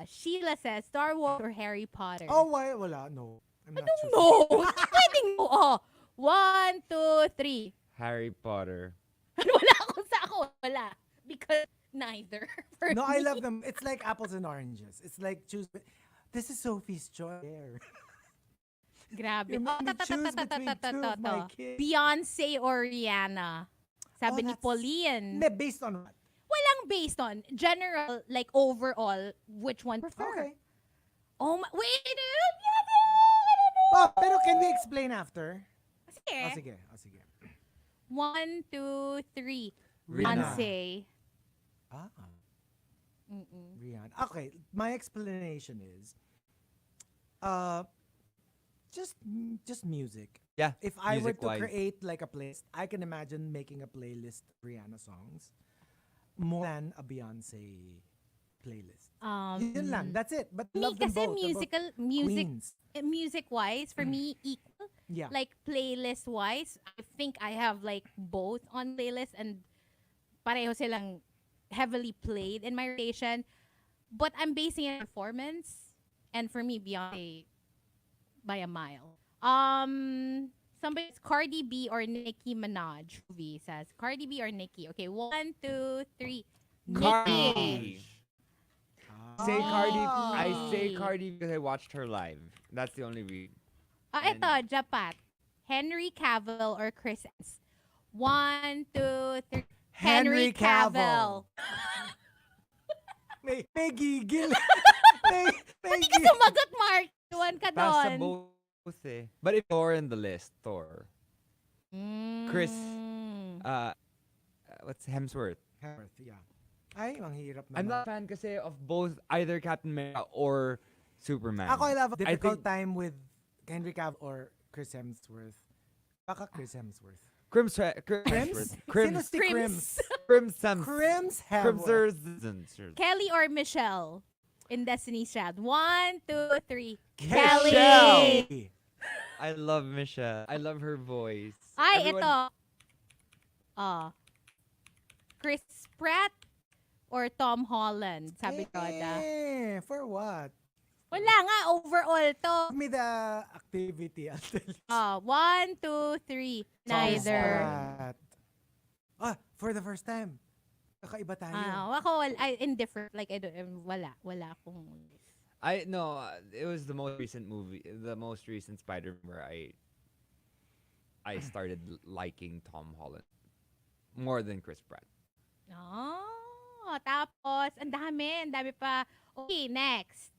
Speaker 2: Sheila says Star Wars or Harry Potter.
Speaker 3: Oh, why? Wala. No. I'm
Speaker 2: I
Speaker 3: not
Speaker 2: don't
Speaker 3: choosing.
Speaker 2: know. Pwedeng mo. Oh. 1, 2, 3.
Speaker 5: Harry Potter.
Speaker 2: Wala akong sa ako. Wala. Because Neither. For
Speaker 3: No, I
Speaker 2: me.
Speaker 3: love them. It's like apples and oranges. It's like choose. This is Sophie's choice.
Speaker 2: Grabe.
Speaker 3: You made me choose between two of my kids.
Speaker 2: Beyonce or Rihanna? Sabi ni Pauline.
Speaker 3: Hindi, based on what?
Speaker 2: Walang based on. General, like overall, which one prefer?
Speaker 3: Okay.
Speaker 2: Oh my, wait!
Speaker 3: Oh, pero can we explain after?
Speaker 2: Sige.
Speaker 3: Sige.
Speaker 2: 1, 2, 3.
Speaker 5: Rihanna.
Speaker 2: Beyonce.
Speaker 3: Ah. Rihanna. Okay, my explanation is, just music.
Speaker 5: Yeah.
Speaker 3: If I were to
Speaker 5: music-wise.
Speaker 3: create like a playlist, I can imagine making a playlist of Rihanna songs more than a Beyonce playlist. Yun lang. That's it. But
Speaker 2: Me
Speaker 3: love them
Speaker 2: kasi
Speaker 3: both. Queens.
Speaker 2: music-wise, for me, equal.
Speaker 3: Yeah.
Speaker 2: Like playlist-wise, I think I have like both on playlist and pareho silang heavily played in my rotation. But I'm basing it on performance. And for me, Beyonce by a mile. Somebody's Cardi B or Nicki Minaj. V says Cardi B or Nicki. Okay, 1, 2, 3.
Speaker 5: Cardi. Say Cardi.
Speaker 2: Oh.
Speaker 5: I say Cardi because I watched her live. That's the only reason.
Speaker 2: Ito, Japat. Henry Cavill or Chris Evans? 1, 2, 3.
Speaker 3: Henry Cavill. May gigil. may
Speaker 2: Hindi ka sumagot, Mark. Iwan ka
Speaker 5: Pasa
Speaker 2: doon.
Speaker 5: both eh. But if Thor in the list, Thor. Chris. What's Hemsworth?
Speaker 3: Yeah. Ay, ang hirap naman.
Speaker 5: I'm not a fan kasi of both either Captain America or Superman.
Speaker 3: Ako, I have a difficult
Speaker 5: think-
Speaker 3: time with Henry Cavill or Chris Hemsworth. Baka Chris Hemsworth.
Speaker 5: Crims.
Speaker 3: Sino si Crims?
Speaker 5: Crims.
Speaker 3: Hemsworth.
Speaker 2: Kelly or Michelle in Destiny's Child? 1, 2, 3.
Speaker 5: Michelle.
Speaker 2: Kelly.
Speaker 5: I love Michelle. I love her voice.
Speaker 2: Ay,
Speaker 5: Everyone-
Speaker 2: ito. Chris Pratt or Tom Holland? Sabi ko da.
Speaker 3: For what?
Speaker 2: Wala nga, overall to.
Speaker 3: Give me the activity. I'll tell you.
Speaker 2: 1, 2, 3. Neither.
Speaker 3: What? For the first time. Kakaiba tayo.
Speaker 2: Ako, indifferent. Like, I don't, wala akong.
Speaker 5: It was the most recent movie, the most recent Spider-Man where I started liking Tom Holland more than Chris Pratt.
Speaker 2: Tapos, ang dami pa. Okay, next.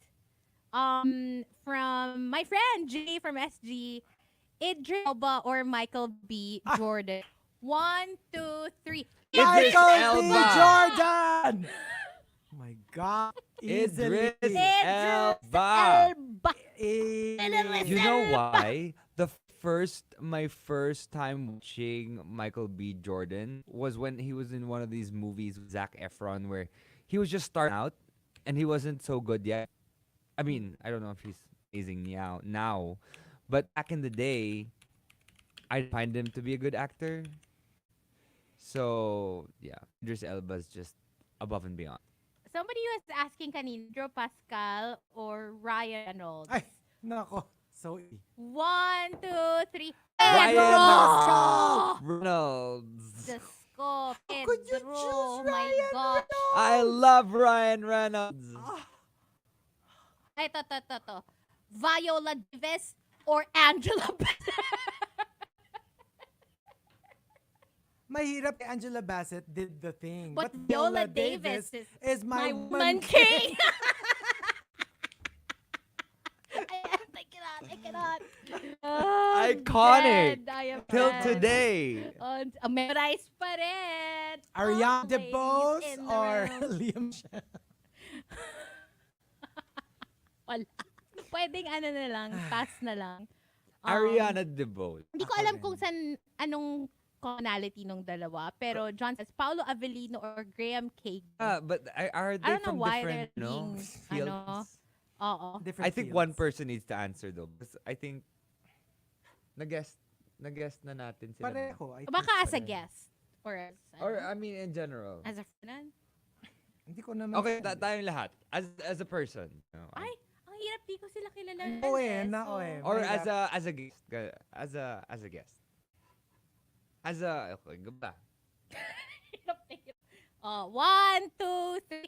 Speaker 2: From my friend Jay from SG, Idris Elba or Michael B. Jordan. 1, 2, 3.
Speaker 5: Idris
Speaker 3: Michael B.
Speaker 5: Elba.
Speaker 3: Jordan! Oh my God.
Speaker 5: Idris
Speaker 3: Easily.
Speaker 5: Elba. You know
Speaker 3: Elba.
Speaker 5: why? My first time watching Michael B. Jordan was when he was in one of these movies with Zac Efron where he was just starting out and he wasn't so good yet. I mean, I don't know if he's amazing now, but back in the day, I find him to be a good actor. So, yeah, Idris Elba is just above and beyond.
Speaker 2: Somebody was asking kanina, Pedro Pascal or Ryan Reynolds.
Speaker 3: Ay, nako. So,
Speaker 2: 1, 2, 3.
Speaker 5: Ryan
Speaker 2: Pedro!
Speaker 5: Reynolds.
Speaker 2: Diyos ko,
Speaker 3: could you
Speaker 2: Pedro.
Speaker 3: choose
Speaker 2: Oh my
Speaker 3: Ryan
Speaker 2: God.
Speaker 5: I love Ryan Reynolds.
Speaker 2: Ito. Viola Davis or Angela Bassett?
Speaker 3: mahirap. Angela Bassett did the thing.
Speaker 2: But Viola Davis
Speaker 3: is my
Speaker 2: my
Speaker 3: woman
Speaker 2: king. I cannot.
Speaker 5: Iconic.
Speaker 2: Dead. I am
Speaker 5: Till
Speaker 2: dead.
Speaker 5: today.
Speaker 2: Memorize pa rin.
Speaker 3: Ariana
Speaker 2: Ladies
Speaker 3: DeBose
Speaker 2: in the
Speaker 3: or
Speaker 2: room.
Speaker 3: Liam Shan?
Speaker 2: Wala. Pwedeng na lang, pass na lang.
Speaker 5: Ariana DeBose.
Speaker 2: Hindi ko alam kung anong commonality nung dalawa, pero John says Paolo Avellino or Graham Cage.
Speaker 5: But are they
Speaker 2: I don't know
Speaker 5: from
Speaker 2: why
Speaker 5: different
Speaker 2: they're being,
Speaker 5: fields?
Speaker 2: Oo.
Speaker 3: Different
Speaker 5: I think
Speaker 3: fields.
Speaker 5: one person needs to answer though. Because I think nag-guess na natin sila.
Speaker 3: Pareho. I think
Speaker 2: Baka as a
Speaker 3: pareho.
Speaker 2: guest.
Speaker 5: Or I mean in general.
Speaker 2: as a friend.
Speaker 3: Hindi ko naman.
Speaker 5: Okay, tayong lahat. As a person. You know,
Speaker 2: Ay, ang hirap, di ko sila kilala.
Speaker 3: Nako eh.
Speaker 5: or
Speaker 3: Mahirap.
Speaker 5: as a guest. As a guest. Okay, gaba.
Speaker 2: Hirap na hirap. Oh, 1, 2, 3.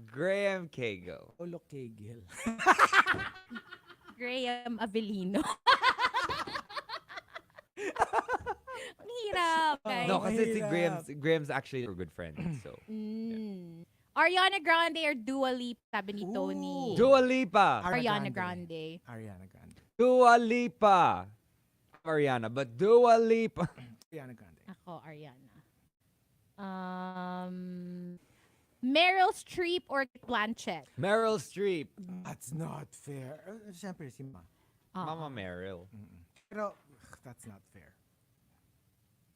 Speaker 5: Graham Cago.
Speaker 3: Olo Kegel.
Speaker 2: Graham Avellino. Ang hirap, guys.
Speaker 5: No, kasi si
Speaker 3: Mahirap.
Speaker 5: Graham's actually we're good friends. So
Speaker 2: Ariana Grande or Dua Lipa, sabi ni Tony.
Speaker 3: Ooh.
Speaker 5: Dua Lipa.
Speaker 2: Ariana Grande.
Speaker 3: Ariana Grande.
Speaker 5: Dua Lipa. Ariana, but Dua Lipa.
Speaker 3: Ariana Grande.
Speaker 2: Ako, Ariana. Meryl Streep or Blanchett?
Speaker 5: Meryl Streep.
Speaker 3: That's not fair. Siyempre si Ma.
Speaker 5: Mama Meryl.
Speaker 3: Pero that's not fair.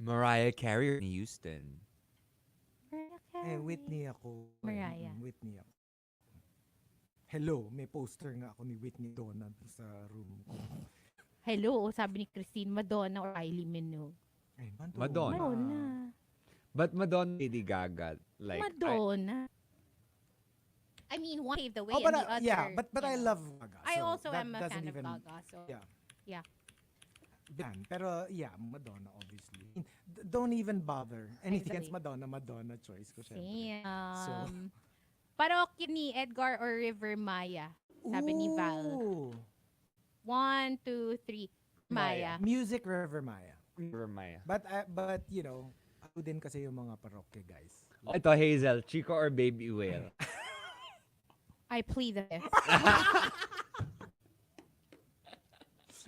Speaker 5: Mariah Carey or Houston.
Speaker 3: Eh, Whitney ako.
Speaker 2: Mariah.
Speaker 3: Whitney ako. Hello, may poster nga ako ni Whitney Donna sa room ko.
Speaker 2: Hello, sabi ni Christine, Madonna or Kylie Minogue?
Speaker 3: Ay,
Speaker 5: Madonna.
Speaker 2: Madonna.
Speaker 5: But Madonna, Lady Gaga. Like,
Speaker 2: Madonna. I mean, one paved the way
Speaker 3: Oh,
Speaker 2: and
Speaker 3: but
Speaker 2: the other.
Speaker 3: yeah, but
Speaker 2: you
Speaker 3: I
Speaker 2: know.
Speaker 3: love Gaga.
Speaker 2: I
Speaker 3: so
Speaker 2: also
Speaker 3: that
Speaker 2: am a
Speaker 3: doesn't
Speaker 2: fan
Speaker 3: even,
Speaker 2: of Gaga. So
Speaker 3: Yeah.
Speaker 2: yeah.
Speaker 3: Pero yeah, Madonna obviously. Don't even bother. Anything against
Speaker 2: Exactly.
Speaker 3: Madonna choice ko syempre.
Speaker 2: Same. Parokya ni Edgar or River Maya? Sabi ni Val.
Speaker 3: Ooh.
Speaker 2: 1, 2, 3. Maya.
Speaker 3: Music River Maya.
Speaker 5: River Maya.
Speaker 3: But you know, ako din kasi yung mga parokya guys.
Speaker 5: Ito, Hazel. Chico or Baby Whale?
Speaker 2: I plead the fifth.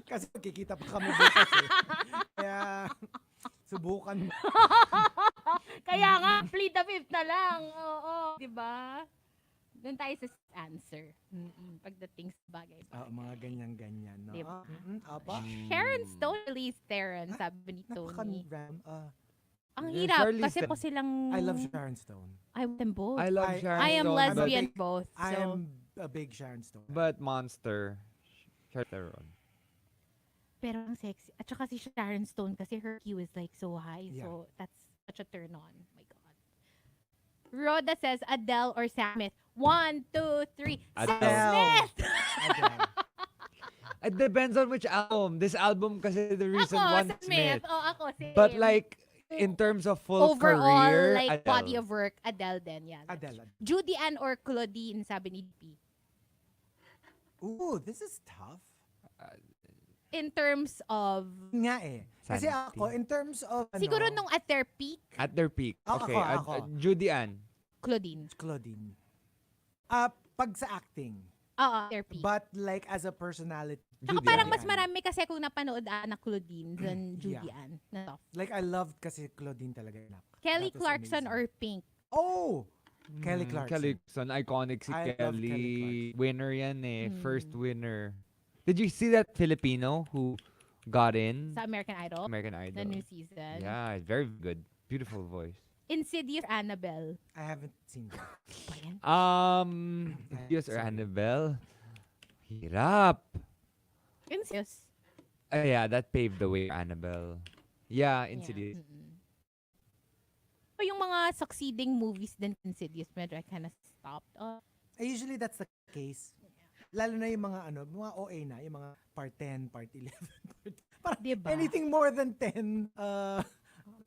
Speaker 3: Kasi magkikita pa kami bukas eh. Kaya, subukan mo.
Speaker 2: Kaya nga, plead the fifth na lang. Oo. Diba? Doon tayo sa answer. Pagdating sa bagay.
Speaker 3: Mga ganyan-ganyan. No?
Speaker 2: Diba?
Speaker 3: Apa?
Speaker 2: Sharon Stone released Theron, sabi ni Tony.
Speaker 3: Napaka-ram.
Speaker 2: Ang
Speaker 5: Yeah,
Speaker 2: hirap
Speaker 5: Charlize
Speaker 2: kasi
Speaker 5: Theron.
Speaker 2: po silang...
Speaker 3: I love Sharon Stone.
Speaker 2: I want them both.
Speaker 5: I love
Speaker 3: I-
Speaker 5: Sharon
Speaker 2: I am
Speaker 5: Stone,
Speaker 2: lesbian
Speaker 3: but-
Speaker 2: both. So,
Speaker 3: I am a big Sharon Stone.
Speaker 5: But Monster. Sharon Theron.
Speaker 2: pero ang sexy. At saka si Sharon Stone kasi her Q is like so high.
Speaker 3: Yeah.
Speaker 2: So, that's such a turn on. My God. Rhoda says Adele or Sam Smith. 1, 2, 3. Sam
Speaker 5: Adele.
Speaker 2: Smith!
Speaker 3: Adele.
Speaker 5: It depends on which album. This album kasi the recent
Speaker 2: Ako,
Speaker 5: one
Speaker 2: Sam Smith.
Speaker 5: Smith.
Speaker 2: Oh, ako, same.
Speaker 5: But like, in terms of full
Speaker 2: overall,
Speaker 5: career,
Speaker 2: like,
Speaker 5: Adele.
Speaker 2: body of work, Adele din. Yeah.
Speaker 3: Adele.
Speaker 2: Judy Ann or Claudine, sabi ni P.
Speaker 3: Ooh, this is tough.
Speaker 2: In terms of...
Speaker 3: Nga eh. Kasi
Speaker 5: Sanity.
Speaker 3: ako, in terms of,
Speaker 2: Siguro nung at their peak,
Speaker 5: At their peak.
Speaker 3: Ako,
Speaker 5: Okay.
Speaker 3: ako.
Speaker 5: Judy Ann.
Speaker 2: Claudine.
Speaker 3: Claudine. Pag sa acting.
Speaker 2: Oo, their peak.
Speaker 3: But like as a personality.
Speaker 2: Saka
Speaker 5: Judy
Speaker 2: parang
Speaker 5: Ann.
Speaker 2: mas marami kasi kung napanood na Claudine than Judy
Speaker 3: Yeah.
Speaker 2: Ann. Na soft.
Speaker 3: Like I loved kasi Claudine talaga.
Speaker 2: Kelly
Speaker 3: That was
Speaker 2: Clarkson
Speaker 3: amazing.
Speaker 2: or Pink?
Speaker 3: Oh! Kelly Clarkson.
Speaker 5: Kelly Clarkson. Iconic si
Speaker 3: I love
Speaker 5: Kelly.
Speaker 3: Kelly Clarkson.
Speaker 5: Winner yan eh. First winner. Did you see that Filipino who got in?
Speaker 2: Sa American Idol?
Speaker 5: American Idol.
Speaker 2: The new season.
Speaker 5: Yeah, very good. Beautiful voice.
Speaker 2: Insidious Annabelle.
Speaker 3: I haven't seen that.
Speaker 2: Ba yan?
Speaker 5: Yes, or Annabelle. Hirap.
Speaker 2: Insidious.
Speaker 5: Yeah, that paved the way, Annabelle. Yeah, Insidious.
Speaker 2: So yung mga succeeding movies din Insidious, medyo I kind of stopped.
Speaker 3: Usually that's the case. Lalo na yung mga mga OA na, yung mga part 10, part 11. Parang
Speaker 2: Diba?
Speaker 3: anything more than 10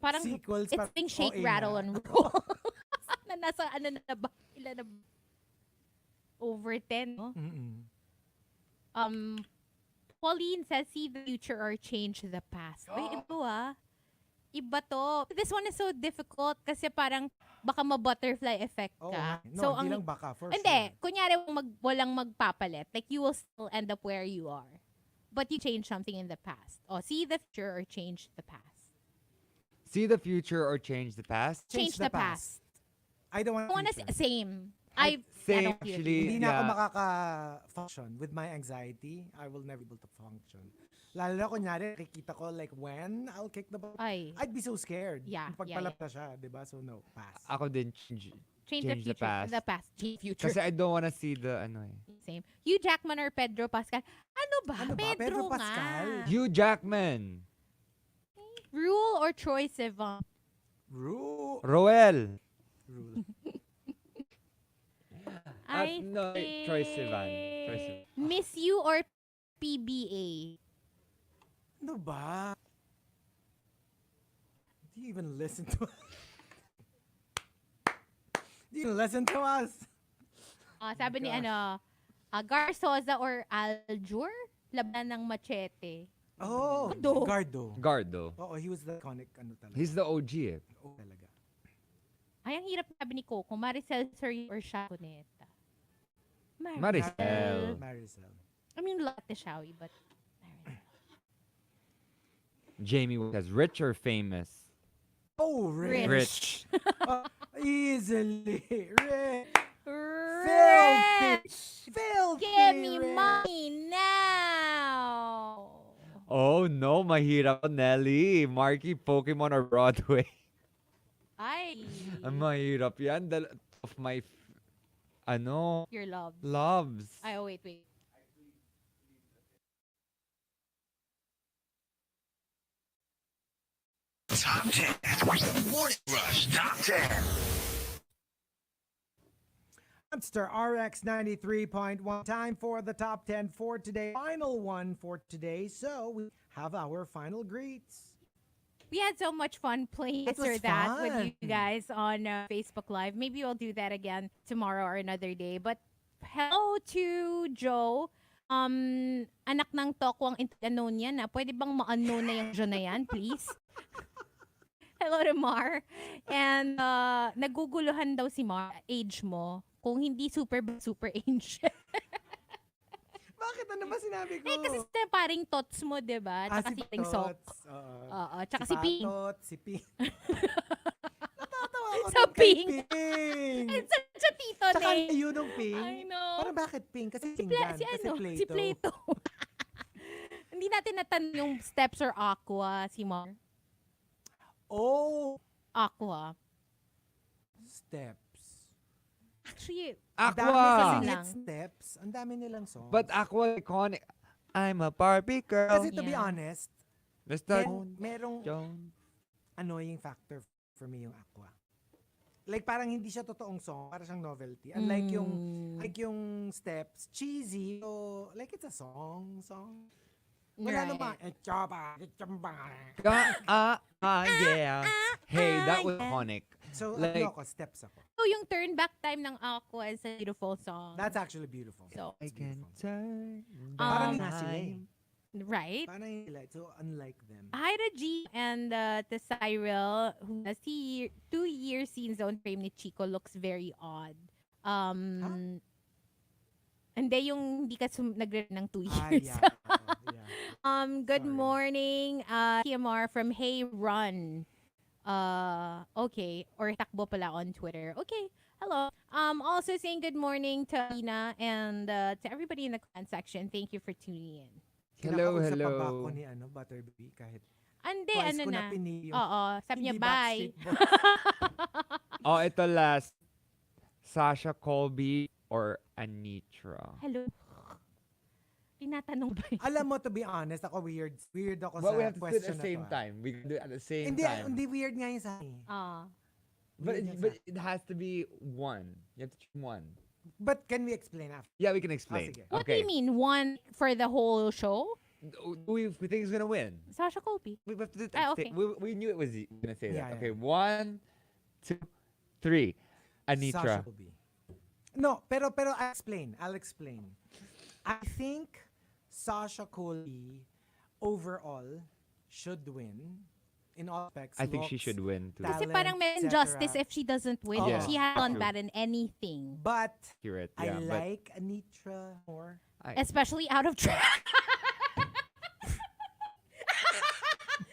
Speaker 2: Parang
Speaker 3: sequels.
Speaker 2: it's
Speaker 3: parang
Speaker 2: being shake,
Speaker 3: OA
Speaker 2: rattle,
Speaker 3: na.
Speaker 2: and roll. na nasa na ba? Ilan na ba? Over 10, no?
Speaker 3: Mm-mm.
Speaker 2: Pauline says, see the future or change the past. Uy, ito Iba to. This one is so difficult kasi parang baka ma-butterfly effect
Speaker 3: Oo
Speaker 2: ka.
Speaker 3: nga. No, hindi lang baka, for
Speaker 2: Hindi.
Speaker 3: sure.
Speaker 2: Kunyari, walang magpapalit. Like, you will still end up where you are. But you change something in the past. O, see the future or change the past.
Speaker 5: See the future or change the past?
Speaker 2: Change the past.
Speaker 3: I don't want
Speaker 2: I wanna
Speaker 3: future.
Speaker 2: same.
Speaker 5: Same,
Speaker 2: I don't
Speaker 5: actually.
Speaker 3: Hindi na ako
Speaker 5: Yeah.
Speaker 3: makaka-function. With my anxiety, I will never be able to function. Lalo na kunyari, kikita ko like when I'll kick the ball.
Speaker 2: Ay.
Speaker 3: I'd be so scared.
Speaker 2: Yeah,
Speaker 3: Pagpalap na siya, di ba? So no, pass.
Speaker 5: Ako din,
Speaker 2: Change
Speaker 5: change the
Speaker 2: the future.
Speaker 5: past.
Speaker 2: The past. Change future.
Speaker 5: Kasi I don't wanna see the
Speaker 2: Same. Hugh Jackman or Pedro Pascal? Ano ba?
Speaker 3: Ano ba? Pedro Pascal?
Speaker 2: Nga.
Speaker 5: Hugh Jackman.
Speaker 2: Rule or Troye Sivan?
Speaker 5: Roel.
Speaker 3: Rule.
Speaker 2: I
Speaker 5: no, Troye Sivan. Troye Sivan.
Speaker 2: Miss You or PBA?
Speaker 3: Ano ba? Do you even listen to You listen to us.
Speaker 2: Sabi ni
Speaker 3: Gosh.
Speaker 2: Garzosa or Aljur, laban ng machete.
Speaker 3: Oh,
Speaker 2: Gardo.
Speaker 5: Gardo.
Speaker 3: Oo, he was the iconic talaga.
Speaker 5: He's the OG eh.
Speaker 3: Oh, talaga.
Speaker 2: Ay, ang hirap sabi ni Coco, Maricel Soriano or Shakuneta.
Speaker 5: Maricel.
Speaker 3: Maricel.
Speaker 2: I mean, Lotte Shawi, but Maricel.
Speaker 5: Jamie says, rich or famous?
Speaker 3: Oh, rich.
Speaker 5: Rich.
Speaker 3: Easily. Rich.
Speaker 2: Rich!
Speaker 3: Filthy
Speaker 2: Give me
Speaker 3: rich.
Speaker 2: money now!
Speaker 5: Oh no, mahirap Nelly. Markki, Pokemon or Broadway?
Speaker 2: Ay.
Speaker 5: Mahirap yan. Of my,
Speaker 2: Your love.
Speaker 5: loves.
Speaker 2: Ay, oh, wait.
Speaker 1: Top 10. Morning Rush Top 10.
Speaker 3: Monster RX93.1. Time for the top 10 for today. Final one for today. So we have our final greets.
Speaker 2: We had so much fun playing
Speaker 3: It was
Speaker 2: Answer That with
Speaker 3: fun.
Speaker 2: you guys on Facebook Live. Maybe we'll do that again tomorrow or another day. But hello to Joe. Anak ng Tokwang unknown yan. Pwede bang ma-unknown na yung Joe na yan, please? Hello to Mar. And naguguluhan daw si Mar, age mo, kung hindi super angel.
Speaker 3: Bakit? Ano ba sinabi ko?
Speaker 2: Kasi paring tots mo, diba? Tsaka si Paring Sok. Oo, tsaka si Ping.
Speaker 3: Patot, si Ping. Natatawa ako
Speaker 2: Sa
Speaker 3: dun kay
Speaker 2: Ping.
Speaker 3: Ping.
Speaker 2: It's such a tito
Speaker 3: Tsaka
Speaker 2: name.
Speaker 3: yun ng Ping.
Speaker 2: I know.
Speaker 3: Parang bakit Ping? Kasi
Speaker 2: Si
Speaker 3: pinggan.
Speaker 2: si
Speaker 3: Kasi Plato.
Speaker 2: Si Plato. Hindi natin natanong yung steps or aqua, si Mar.
Speaker 3: Oh,
Speaker 2: Aqua.
Speaker 3: steps.
Speaker 2: Actually,
Speaker 3: Ang dami
Speaker 5: Aqua.
Speaker 3: kasing
Speaker 2: Lang.
Speaker 3: hit steps. Ang dami nilang songs.
Speaker 5: But Aqua iconic. I'm a Barbie girl.
Speaker 3: kasi to be
Speaker 2: Yeah.
Speaker 3: honest,
Speaker 5: Let's start.
Speaker 3: merong
Speaker 5: Joan.
Speaker 3: annoying factor for me yung Aqua. Like parang hindi siya totoong song, para siyang novelty. Unlike yung steps, cheesy. So like it's a song. Wala
Speaker 2: Right.
Speaker 3: naman.
Speaker 5: Yeah. Hey, that was
Speaker 2: yeah.
Speaker 5: iconic.
Speaker 3: So
Speaker 5: Like-
Speaker 3: ano ako, steps ako.
Speaker 2: So, yung turn back time ng Aqua is a beautiful song.
Speaker 3: That's actually beautiful.
Speaker 2: So,
Speaker 5: I can
Speaker 3: beautiful.
Speaker 5: turn
Speaker 3: Parang
Speaker 2: Um,
Speaker 3: nga sila eh.
Speaker 2: right?
Speaker 3: Parang nila. So unlike them.
Speaker 2: Hi to G and to Cyril, who has 2-year scene zone frame ni Chico looks very odd. Hindi yung hindi ka nagre ng 2 years.
Speaker 3: Yeah. Yeah.
Speaker 2: Good
Speaker 3: Sorry.
Speaker 2: morning, TMR from Hey Run. Okay, or takbo pala on Twitter. Okay, hello. Also saying good morning to Ina and to everybody in the comment section. Thank you for tuning in.
Speaker 5: Hello,
Speaker 3: Kinakausap pa ba
Speaker 5: hello.
Speaker 3: ako ni Butterby kahit
Speaker 2: Ande,
Speaker 3: twice
Speaker 2: ano
Speaker 3: ko
Speaker 2: na?
Speaker 3: na pinili yung
Speaker 2: Oo, sabi niya
Speaker 3: hindi
Speaker 2: bye.
Speaker 3: Backstreet Boys.
Speaker 5: Oh, ito last. Sasha Colby or Anitra?
Speaker 2: Hello. Tinatanong ba yun?
Speaker 3: Alam mo, to be honest, ako weird ako
Speaker 5: Well,
Speaker 3: sa
Speaker 5: we have to do it
Speaker 3: question
Speaker 5: at the
Speaker 3: na
Speaker 5: same
Speaker 3: to.
Speaker 5: time. We can do it at the same
Speaker 3: Hindi,
Speaker 5: time.
Speaker 3: hindi weird nga yun sa akin.
Speaker 5: But
Speaker 3: Weird yan
Speaker 5: but
Speaker 3: sa-
Speaker 5: it has to be one. You have to choose one.
Speaker 3: But can we explain after?
Speaker 5: Yeah, we can explain.
Speaker 3: sige.
Speaker 2: What do
Speaker 5: Okay.
Speaker 2: you mean? One for the whole show?
Speaker 5: We think he's gonna win.
Speaker 2: Sasha Colby.
Speaker 5: We have to do it.
Speaker 2: Ah, okay.
Speaker 5: We knew it was gonna say
Speaker 3: Yeah,
Speaker 5: that.
Speaker 3: yeah.
Speaker 5: Okay, 1, 2, 3. Anitra.
Speaker 3: Sasha Colby. No, pero I'll explain. I think Sasha Colby overall should win in all aspects.
Speaker 5: I think she
Speaker 3: looks,
Speaker 5: should win too.
Speaker 3: talent,
Speaker 2: Kasi parang may
Speaker 3: et
Speaker 2: injustice
Speaker 3: cetera.
Speaker 2: if she doesn't win.
Speaker 3: Yeah.
Speaker 2: She hasn't done
Speaker 5: True.
Speaker 2: bad in anything.
Speaker 3: But
Speaker 5: Accurate.
Speaker 3: I
Speaker 5: Yeah, but
Speaker 3: like Anitra more.
Speaker 2: Especially out of track.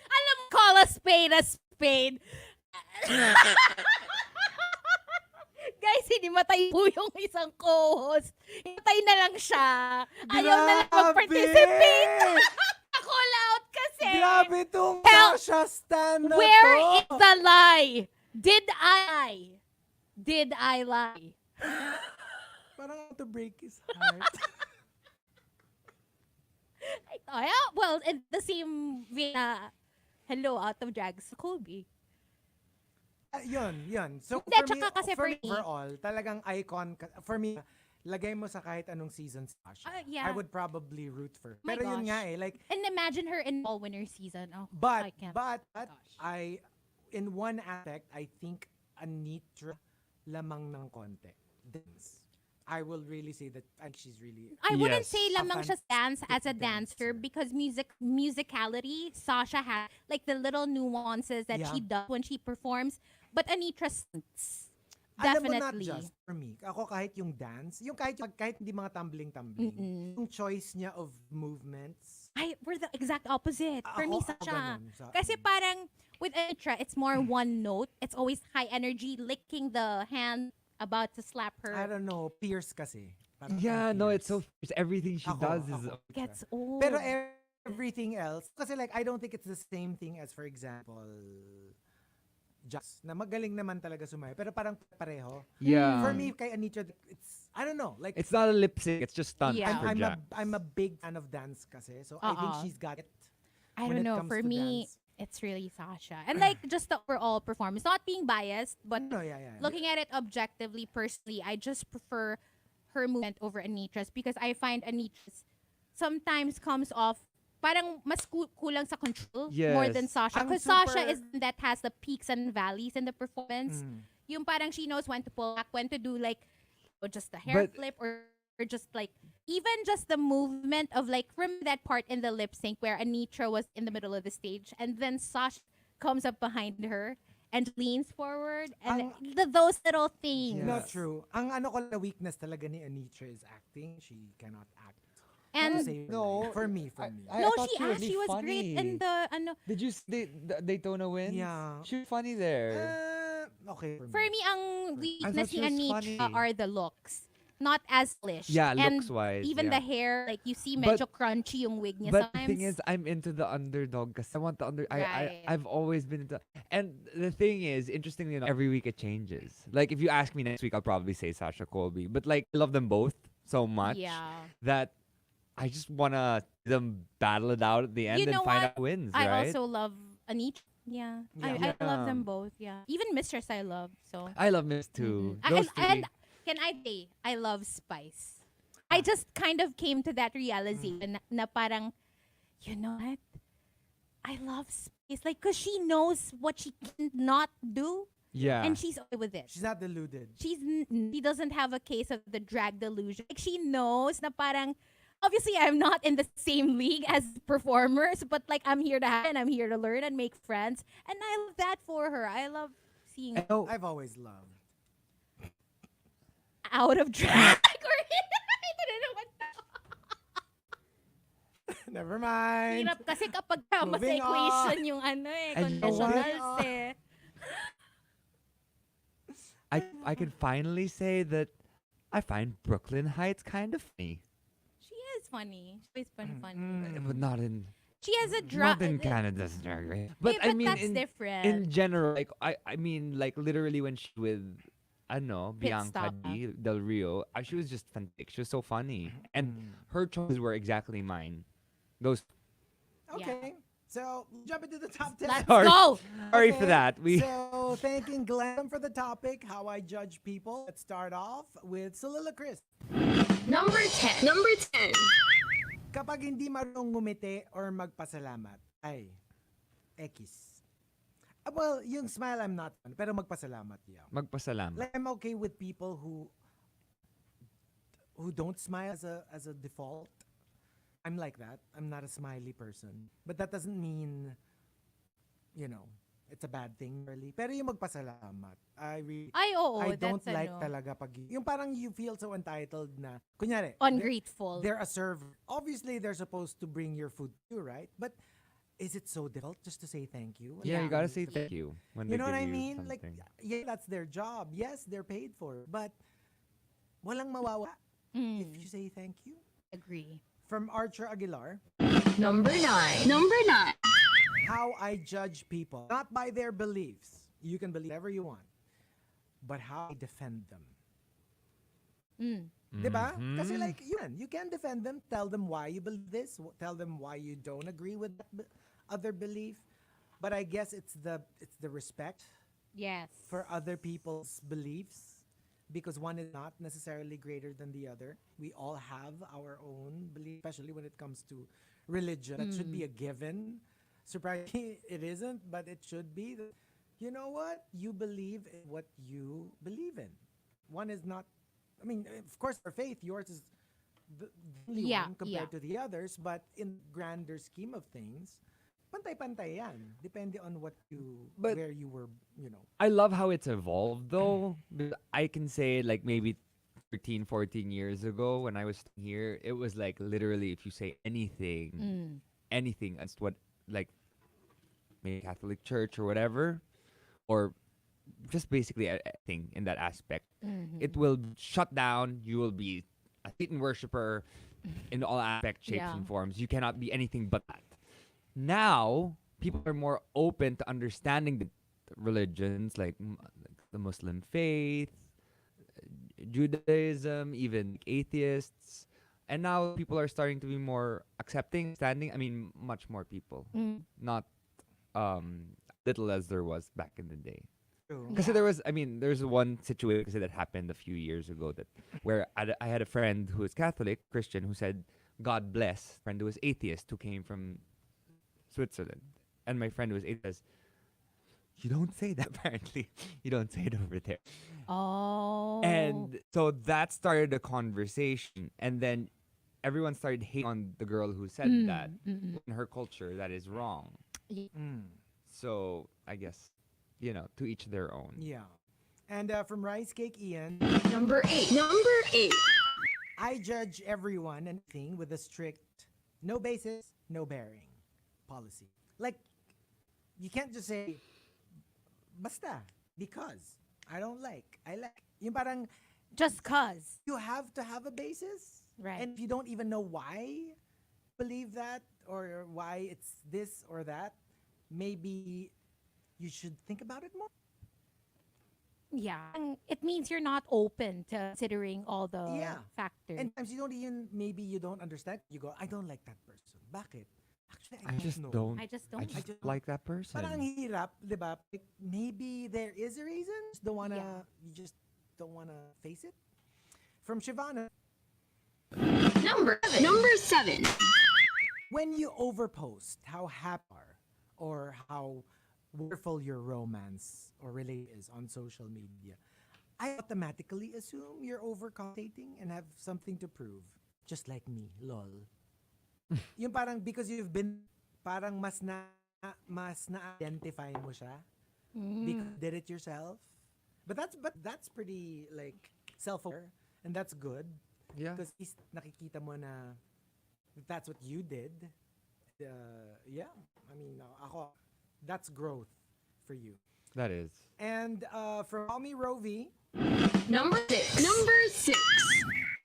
Speaker 2: Alam mo, call a spade a spade. Guys, hindi matay po yung isang co-host. Matay na lang siya. Ayaw na lang mag-participate. Call out kasi.
Speaker 3: Grabe tong
Speaker 2: Help!
Speaker 3: Sasha stan na
Speaker 2: Where
Speaker 3: to.
Speaker 2: is the lie? Did I lie?
Speaker 3: Parang to break his heart.
Speaker 2: Well, in the same vein na, hello, out of drags, Colby.
Speaker 3: Yun. So
Speaker 2: Hindi,
Speaker 3: for me,
Speaker 2: tsaka kasi for me-
Speaker 3: overall, talagang icon. For me, lagay mo sa kahit anong season si Sasha.
Speaker 2: Yeah.
Speaker 3: I would probably root for her.
Speaker 2: My
Speaker 3: Pero yun
Speaker 2: gosh.
Speaker 3: nga like,
Speaker 2: And imagine her in All Winner season. Oh, I
Speaker 3: but,
Speaker 2: can't.
Speaker 3: but,
Speaker 2: Gosh.
Speaker 3: in one aspect, I think Anitra lamang ng konti. Dance. I will really say that I think she's really
Speaker 2: I wouldn't
Speaker 5: Yes.
Speaker 2: say lamang siya dance as a
Speaker 3: fantastic
Speaker 2: dancer
Speaker 3: dancer.
Speaker 2: because musicality, Sasha has like the little nuances that she
Speaker 3: Yeah.
Speaker 2: does when she performs, but Anitra sings.
Speaker 3: Alam mo, not
Speaker 2: Definitely.
Speaker 3: just for me. Ako kahit yung dance, yung kahit hindi mga tumbling-tumbling, yung choice niya of movements.
Speaker 2: We're the exact opposite. For me,
Speaker 3: Ako
Speaker 2: Sasha.
Speaker 3: ganun.
Speaker 2: Kasi parang with Anitra, it's more one note. It's always high energy, licking the hand about to slap her.
Speaker 3: I don't know, Pierce kasi. Parang
Speaker 5: Yeah,
Speaker 3: ang
Speaker 5: no, it's
Speaker 3: fierce.
Speaker 5: so everything she
Speaker 3: Ako,
Speaker 5: does is
Speaker 3: ako.
Speaker 2: Gets old.
Speaker 3: Pero everything else, kasi like, I don't think it's the same thing as, for example, Jazz, na magaling naman talaga sumayaw. Pero parang pareho.
Speaker 5: yeah.
Speaker 3: For me, kay Anitra, it's, I don't know, like,
Speaker 5: It's not a lip sync. It's just stunt
Speaker 2: Yeah.
Speaker 5: for Jax.
Speaker 3: I'm a big fan of dance kasi. So I think she's got it.
Speaker 2: I
Speaker 3: when
Speaker 2: don't
Speaker 3: it
Speaker 2: know.
Speaker 3: comes
Speaker 2: For
Speaker 3: to
Speaker 2: me,
Speaker 3: dance.
Speaker 2: it's really Sasha. And like just the overall performance. Not being biased, but
Speaker 3: No, yeah.
Speaker 2: looking at it objectively, personally, I just prefer her movement over Anitra's because I find Anitra's sometimes comes off parang mas kulang sa control more than
Speaker 5: Yes.
Speaker 2: Sasha.
Speaker 3: Ang
Speaker 2: Because Sasha
Speaker 3: super-
Speaker 2: is the one that has the peaks and valleys in the performance. Yung parang she knows when to pull back, when to do like just a hair
Speaker 5: But-
Speaker 2: flip or just like even just the movement of like from that part in the lip sync where Anitra was in the middle of the stage and then Sasha comes up behind her and leans forward and those little things.
Speaker 5: Yeah.
Speaker 3: Not true. Ang ano ko na weakness talaga ni Anitra is acting. She cannot act.
Speaker 2: And
Speaker 3: To save her
Speaker 6: No.
Speaker 3: life. For me.
Speaker 6: I
Speaker 2: no,
Speaker 6: thought
Speaker 2: she
Speaker 6: she was
Speaker 2: actually was great in the ano.
Speaker 6: Did you see the Daytona wins?
Speaker 3: Yeah.
Speaker 6: She was funny there.
Speaker 3: Okay.
Speaker 2: For me, ang weakness
Speaker 5: she
Speaker 2: ni
Speaker 5: was
Speaker 2: Anitra
Speaker 5: funny.
Speaker 2: are the looks. Not as stylish.
Speaker 5: Yeah,
Speaker 2: and
Speaker 5: looks-wise,
Speaker 2: even
Speaker 5: yeah.
Speaker 2: the hair, like you see
Speaker 5: But-
Speaker 2: medyo crunchy yung wig niya
Speaker 5: But
Speaker 2: sometimes.
Speaker 5: the thing is, I'm into the underdog because I want the
Speaker 2: Right.
Speaker 5: I've always been into. And the thing is, interestingly enough, every week it changes. Like if you ask me next week, I'll probably say Sasha Colby. But like I love them both so much
Speaker 2: Yeah.
Speaker 5: that I just wanna see them battle it out at the end
Speaker 2: You know
Speaker 5: and find
Speaker 2: what?
Speaker 5: out who wins.
Speaker 2: I
Speaker 5: right?
Speaker 2: also love Anitra. Yeah. I
Speaker 5: Yeah.
Speaker 2: love them both. Yeah. Even Mistress I love. So.
Speaker 5: I love Miss too.
Speaker 2: I-
Speaker 5: Those
Speaker 2: and
Speaker 5: three.
Speaker 2: can I say, I love Spice. I just kind of came to that realization na parang, you know what? I love Spice. Like, because she knows what she cannot do.
Speaker 5: Yeah.
Speaker 2: And she's okay with it.
Speaker 3: She's not deluded.
Speaker 2: She doesn't have a case of the drag delusion. Like, she knows na parang, obviously, I'm not in the same league as performers, but like, I'm here to have and I'm here to learn and make friends. And I love that for her. I love seeing
Speaker 5: I know.
Speaker 3: I've always loved.
Speaker 2: out of drag. I don't know what
Speaker 3: Never mind.
Speaker 2: hirap kasi kapag kama sa
Speaker 3: Moving
Speaker 2: equation yung ano
Speaker 5: And you know what?
Speaker 2: conditionals eh.
Speaker 5: I can finally say that I find Brooklyn Heights kind of funny,
Speaker 2: She is funny. She's been funny.
Speaker 5: but not in
Speaker 2: She has a
Speaker 5: not
Speaker 2: drama.
Speaker 5: in Canada's Drag Race.
Speaker 2: But
Speaker 5: But I mean,
Speaker 2: that's different.
Speaker 5: in general, like I mean, like literally when she with, I don't know,
Speaker 2: Pit
Speaker 5: Bianca
Speaker 2: stop.
Speaker 5: Del Rio, she was just fantastic. She was so funny, and her choices were exactly mine. Those.
Speaker 3: Okay. So, jump into the top 10.
Speaker 2: Let's
Speaker 5: Sorry.
Speaker 2: go.
Speaker 5: Sorry
Speaker 3: Okay,
Speaker 5: for that. We.
Speaker 3: So, thanking Glam for the topic, how I judge people. Let's start off with soliloquist.
Speaker 4: Number 10. Number 10.
Speaker 3: Kapag hindi marunong ngumiti or magpasalamat, ay, ekis. Well, yung smile I'm not fan, pero magpasalamat, yeah.
Speaker 5: Magpasalamat.
Speaker 3: Like, I'm okay with people who don't smile as a default. I'm like that. I'm not a smiley person. But that doesn't mean, it's a bad thing really. Pero yung magpasalamat,
Speaker 2: Ay, oo.
Speaker 3: I don't
Speaker 2: that's
Speaker 3: like
Speaker 2: ano,
Speaker 3: talaga pag yung parang you feel so entitled na kunyari
Speaker 2: ungrateful.
Speaker 3: they're a server. Obviously they're supposed to bring your food to you, right? But is it so difficult just to say thank you?
Speaker 5: Yeah, you
Speaker 2: Yeah.
Speaker 5: gotta say thank you when
Speaker 3: You
Speaker 5: they
Speaker 3: know what
Speaker 5: give
Speaker 3: I
Speaker 5: you
Speaker 3: mean? Like,
Speaker 5: something.
Speaker 3: yeah, that's their job. Yes, they're paid for it. But walang mawawa if you say thank you.
Speaker 2: Agree.
Speaker 3: From Archer Aguilar,
Speaker 4: Number 9. Number 9.
Speaker 3: how I judge people, not by their beliefs. You can believe whatever you want. But how I defend them. Diba? Kasi like, you can defend them, tell them why you believe this, tell them why you don't agree with that other belief. But I guess it's the respect
Speaker 2: Yes.
Speaker 3: for other people's beliefs, because one is not necessarily greater than the other. We all have our own belief, especially when it comes to religion. That should be a given. Surprisingly, it isn't, but it should be. you know what? You believe in what you believe in. One is not, I mean, of course, our faith, yours is the only
Speaker 2: Yeah,
Speaker 3: one compared
Speaker 2: yeah.
Speaker 3: to the others, but in grander scheme of things, pantay-pantay yan. Depende on what you,
Speaker 5: But
Speaker 3: where you were, you know.
Speaker 5: I love how it's evolved though. Because I can say like maybe 13, 14 years ago when I was here, it was like literally if you say anything against what like maybe Catholic Church or whatever, or just basically anything in that aspect, it will shut down. You will be a Satan worshiper in all aspects, shapes,
Speaker 2: Yeah.
Speaker 5: and forms. You cannot be anything but that. Now, people are more open to understanding the religions, like, like the Muslim faith, Judaism, even like, atheists. And now people are starting to be more accepting, standing. I mean, much more people. Not little as there was back in the day.
Speaker 3: True.
Speaker 5: Because there was, I mean, there's one situation kasi that happened a few years ago that where I had a friend who is Catholic, Christian, who said, God bless. A friend who was atheist who came from Switzerland. And my friend who was atheist, you don't say that apparently. You don't say it over there.
Speaker 2: Oh.
Speaker 5: And so that started a conversation. And then everyone started hating on the girl who said that. In her culture, that is wrong. So I guess, you know, to each their own.
Speaker 3: Yeah. And from Rice Cake Ian,
Speaker 4: Number 8. Number 8.
Speaker 3: I judge everyone and thing with a strict no basis, no bearing policy. Like, you can't just say, basta, because I don't like, I like. Yung parang,
Speaker 2: Just cause.
Speaker 3: you have to have a basis.
Speaker 2: Right.
Speaker 3: And if you don't even know why believe that or why it's this or that, maybe you should think about it more.
Speaker 2: Yeah. And it means you're not open to considering all the
Speaker 3: Yeah.
Speaker 2: factors.
Speaker 3: And sometimes you don't even, maybe you don't understand. You go, I don't like that person. Bakit? Actually,
Speaker 5: I just
Speaker 3: know.
Speaker 5: don't.
Speaker 2: I just
Speaker 5: I
Speaker 2: don't.
Speaker 5: just
Speaker 3: don't-
Speaker 5: like that person.
Speaker 3: Parang ang hirap, di ba? Like, maybe there is a reason. Just don't wanna,
Speaker 2: Yeah.
Speaker 3: you just don't wanna face it. From Shivana,
Speaker 4: Number 7.
Speaker 3: when you overpost how happy you are or how wonderful your romance or relate is on social media, I automatically assume you're overcompensating and have something to prove. Just like me, lol. Yung parang because you've been, parang mas na-identify mo siya because you did it yourself. But that's pretty like self-aware and that's good.
Speaker 5: Yeah.
Speaker 3: Because at least nakikita mo na that's what you did. Yeah, I mean, ako, that's growth for you.
Speaker 5: That is.
Speaker 3: And from Mommy Rovi,
Speaker 4: Number 6. Number 6.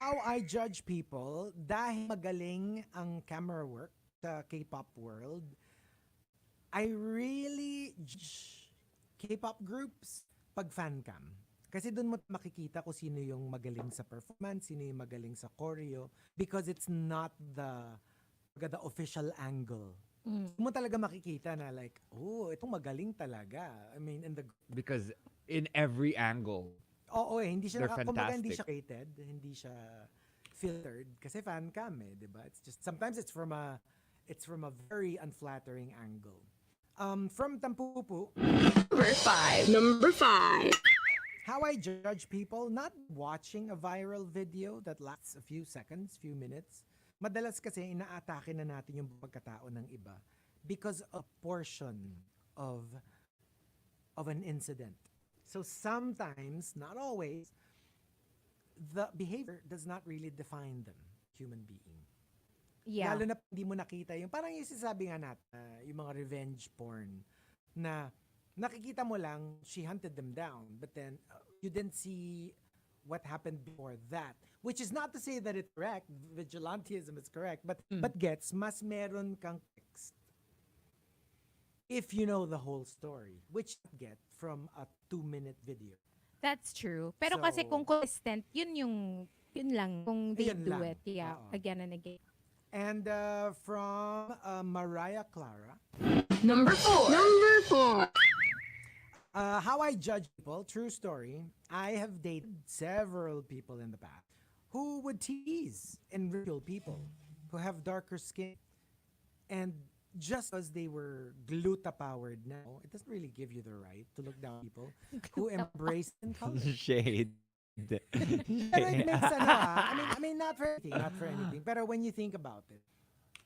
Speaker 3: how I judge people dahil magaling ang camera work sa K-pop world, I really judge K-pop groups pag fan cam. Kasi doon mo makikita kung sino yung magaling sa performance, sino yung magaling sa choreo, because it's not the official angle. Doon mo talaga makikita na like, oh, itong magaling talaga. I mean, in the
Speaker 5: Because in every angle,
Speaker 3: Oo hindi siya
Speaker 5: they're
Speaker 3: kumbaga hindi siya
Speaker 5: fantastic.
Speaker 3: rated, hindi siya filtered kasi fan cam di ba? It's just sometimes it's from a very unflattering angle. From Tampupu,
Speaker 4: Number 5. Number 5.
Speaker 3: how I judge people not watching a viral video that lasts a few seconds, few minutes. Madalas kasi inaatake na natin yung pagkatao ng iba because of portion of an incident. So sometimes, not always, the behavior does not really define them, human being.
Speaker 2: Yeah.
Speaker 3: Lalo na hindi mo nakita yung, parang yung sinasabi nga natin, yung mga revenge porn, na nakikita mo lang, she hunted them down, but then you didn't see what happened before that. Which is not to say that it's correct, vigilantism is correct, but gets, mas meron kang text. If you know the whole story, which you get from a 2-minute video.
Speaker 2: That's true. Pero kasi
Speaker 3: So-
Speaker 2: kung consistent, yun lang. Kung they
Speaker 3: Yun
Speaker 2: do
Speaker 3: lang.
Speaker 2: it, yeah,
Speaker 3: Oo.
Speaker 2: again and again.
Speaker 3: And from Mariah Clara,
Speaker 4: Number 4. Number 4.
Speaker 3: how I judge people, true story, I have dated several people in the past who would tease and ridicule people who have darker skin. And just because they were gluta-powered now, it doesn't really give you the right to look down on people who embrace in color.
Speaker 5: Shade.
Speaker 3: Pero it makes I mean, not for anything. Pero when you think about it,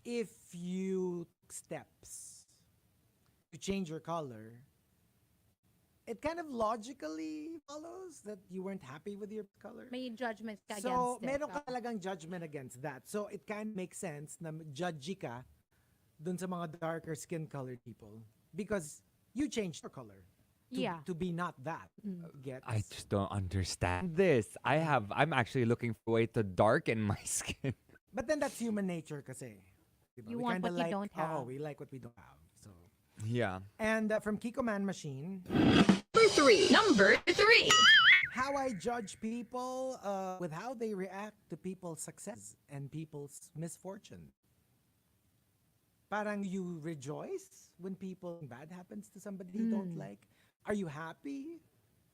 Speaker 3: if you took steps to change your color, it kind of logically follows that you weren't happy with your color.
Speaker 2: May judgment ka
Speaker 3: So,
Speaker 2: against it.
Speaker 3: meron ka talagang judgment against that. So, it kind of makes sense na judgy ka dun sa mga darker skin colored people because you changed your color to be not that. Gets?
Speaker 5: I just don't understand this. I'm actually looking for a way to darken my skin.
Speaker 3: But then that's human nature kasi. Diba?
Speaker 2: You
Speaker 3: We
Speaker 2: want
Speaker 3: kinda
Speaker 2: what you don't have.
Speaker 3: we like what we don't have. So,
Speaker 5: Yeah.
Speaker 3: and from Kiko Man Machine,
Speaker 4: Number 3.
Speaker 3: how I judge people with how they react to people's success and people's misfortune. Parang you rejoice when bad happens to somebody you don't like. Are you happy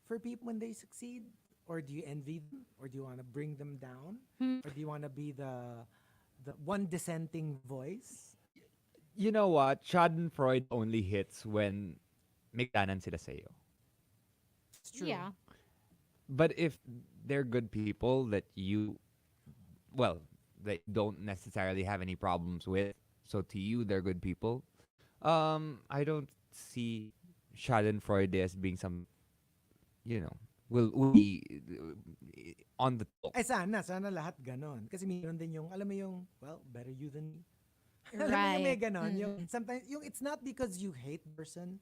Speaker 3: for people when they succeed? Or do you envy them? Or do you want to bring them down? Or do you want to be the one dissenting voice?
Speaker 5: You know what? Schadenfreude only hits when may ganan sila sa'yo.
Speaker 3: It's true.
Speaker 2: Yeah.
Speaker 5: But if they're good people that they don't necessarily have any problems with, so to you, they're good people, I don't see Schadenfreude as being some, will be on the top.
Speaker 3: Sana lahat ganon. Kasi meron din yung, alam mo yung, well, better you than me. Alam mo yung may
Speaker 2: Right.
Speaker 3: ganon. Yung, sometimes, it's not because you hate the person,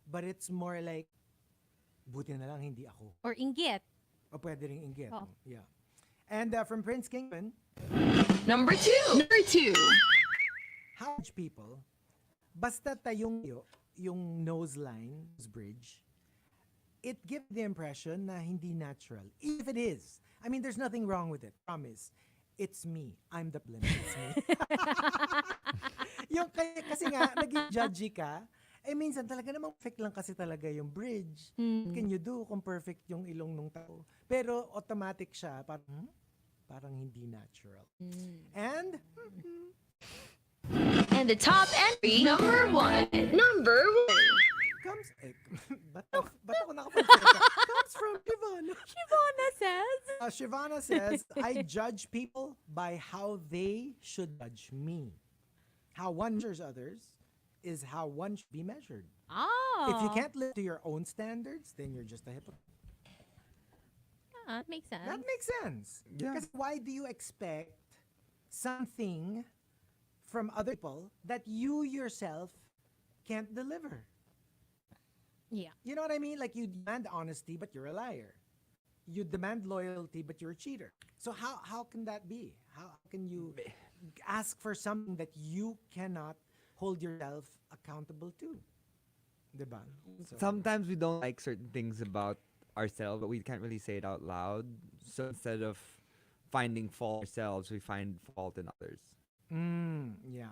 Speaker 3: but it's more like, buti na lang hindi ako.
Speaker 2: Or inggit.
Speaker 3: O pwede rin inggit.
Speaker 2: Oh.
Speaker 3: Yeah. And from Prince Kingman,
Speaker 4: Number 2. Number 2.
Speaker 3: how much people, basta tayong yung nose line, nose bridge, it gives the impression na hindi natural. If it is. I mean, there's nothing wrong with it. Promise. It's me. I'm the blemish. It's me. Kasi nga, naging judgy ka, minsan talaga namang perfect lang kasi talaga yung bridge. What can you do kung perfect yung ilong nung tao? Pero automatic siya, parang hindi natural. And,
Speaker 4: And the top entry, number 1. Number 1.
Speaker 3: comes, ba't ako nakapansin? Comes from Shivana.
Speaker 2: Shivana says.
Speaker 3: Shivana says, I judge people by how they should judge me. How one measures others is how one should be measured.
Speaker 2: Oh.
Speaker 3: If you can't live to your own standards, then you're just a hypocrite.
Speaker 2: That makes sense.
Speaker 3: That makes sense.
Speaker 5: Yeah.
Speaker 3: Because why do you expect something from other people that you yourself can't deliver?
Speaker 2: Yeah.
Speaker 3: You know what I mean? Like you demand honesty, but you're a liar. You demand loyalty, but you're a cheater. So how can that be? How can you ask for something that you cannot hold yourself accountable to? Diba? So,
Speaker 5: Sometimes we don't like certain things about ourselves, but we can't really say it out loud. So instead of finding fault ourselves, we find fault in others.
Speaker 3: yeah.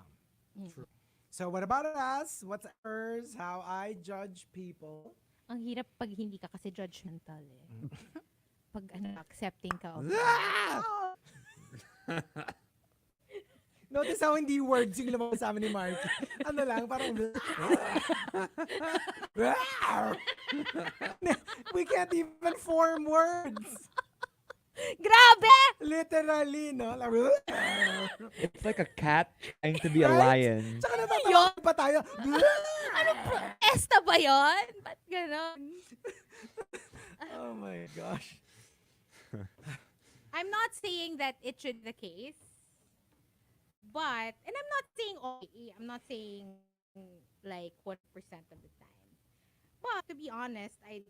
Speaker 3: True. So what about us? What's ours? How I judge people?
Speaker 2: Ang hirap pag hindi ka kasi judgmental eh. Pag accepting ka. of-
Speaker 3: Notice how hindi words yung lumabas sa amin ni Markki. Ano lang, parang... We can't even form words.
Speaker 2: Grabe!
Speaker 3: Literally, no?
Speaker 5: It's like a cat trying to be a
Speaker 3: Right?
Speaker 5: lion.
Speaker 3: Tsaka natatawa pa tayo.
Speaker 2: Esta ba yun? Ba't ganon?
Speaker 3: Oh my gosh.
Speaker 2: I'm not saying that it should be the case. But, and I'm not saying okay. I'm not saying like 1% of the time. But to be honest, I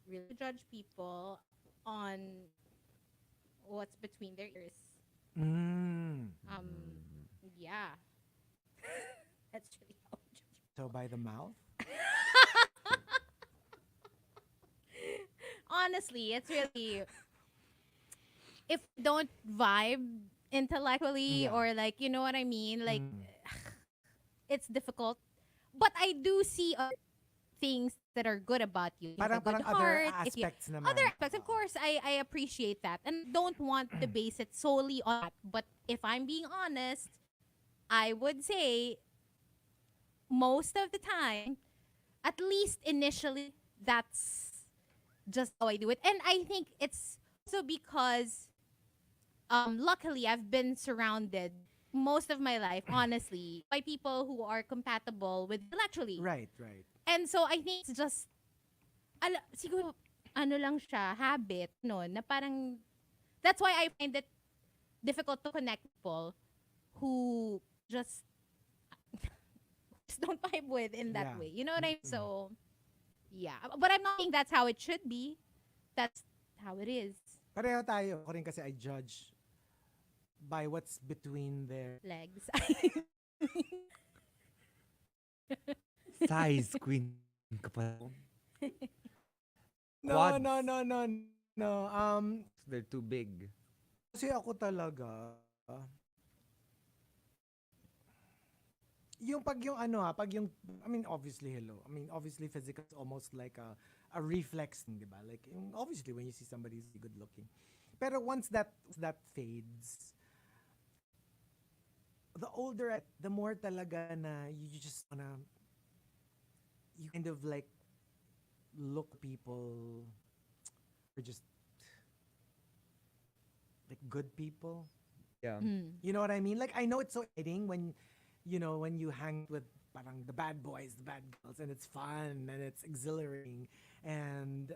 Speaker 2: really judge people on what's between their ears. Yeah. That's really how I judge.
Speaker 3: So by the mouth?
Speaker 2: Honestly, it's really if you don't vibe intellectually
Speaker 3: Yeah.
Speaker 2: or like you know what I mean, like it's difficult. But I do see other things that are good about you. You have a
Speaker 3: Parang
Speaker 2: good
Speaker 3: other
Speaker 2: heart, if you-
Speaker 3: aspects naman.
Speaker 2: other aspects, of course, I appreciate that and don't want to base it solely on that. But if I'm being honest, I would say most of the time, at least initially, that's just how I do it. And I think it's also because luckily I've been surrounded most of my life, honestly, by people who are compatible with intellectually.
Speaker 3: Right, right.
Speaker 2: And so I think it's just siguro ano lang siya, habit no, na parang that's why I find it difficult to connect people who just don't vibe with in that
Speaker 3: Yeah.
Speaker 2: way. You know what I mean? So yeah, but I'm not saying that's how it should be. That's how it is.
Speaker 3: Pareho tayo. Ako rin kasi I judge by what's between their...
Speaker 2: Legs.
Speaker 5: Size queen ka pa.
Speaker 3: No,
Speaker 5: Quads.
Speaker 3: no, no, no, no.
Speaker 5: They're too big.
Speaker 3: Kasi ako talaga, yung pag yung ano pag yung, I mean, obviously, hello. I mean, obviously, physical is almost like a reflex, di ba? Like, obviously, when you see somebody who's good looking. Pero once that fades, the older, the more talaga na you just wanna, you kind of like look people or just like good people.
Speaker 5: Yeah.
Speaker 3: You know what I mean? Like, I know it's so exciting when, you know, when you hang with parang the bad boys, the bad girls, and it's fun and it's exhilarating. And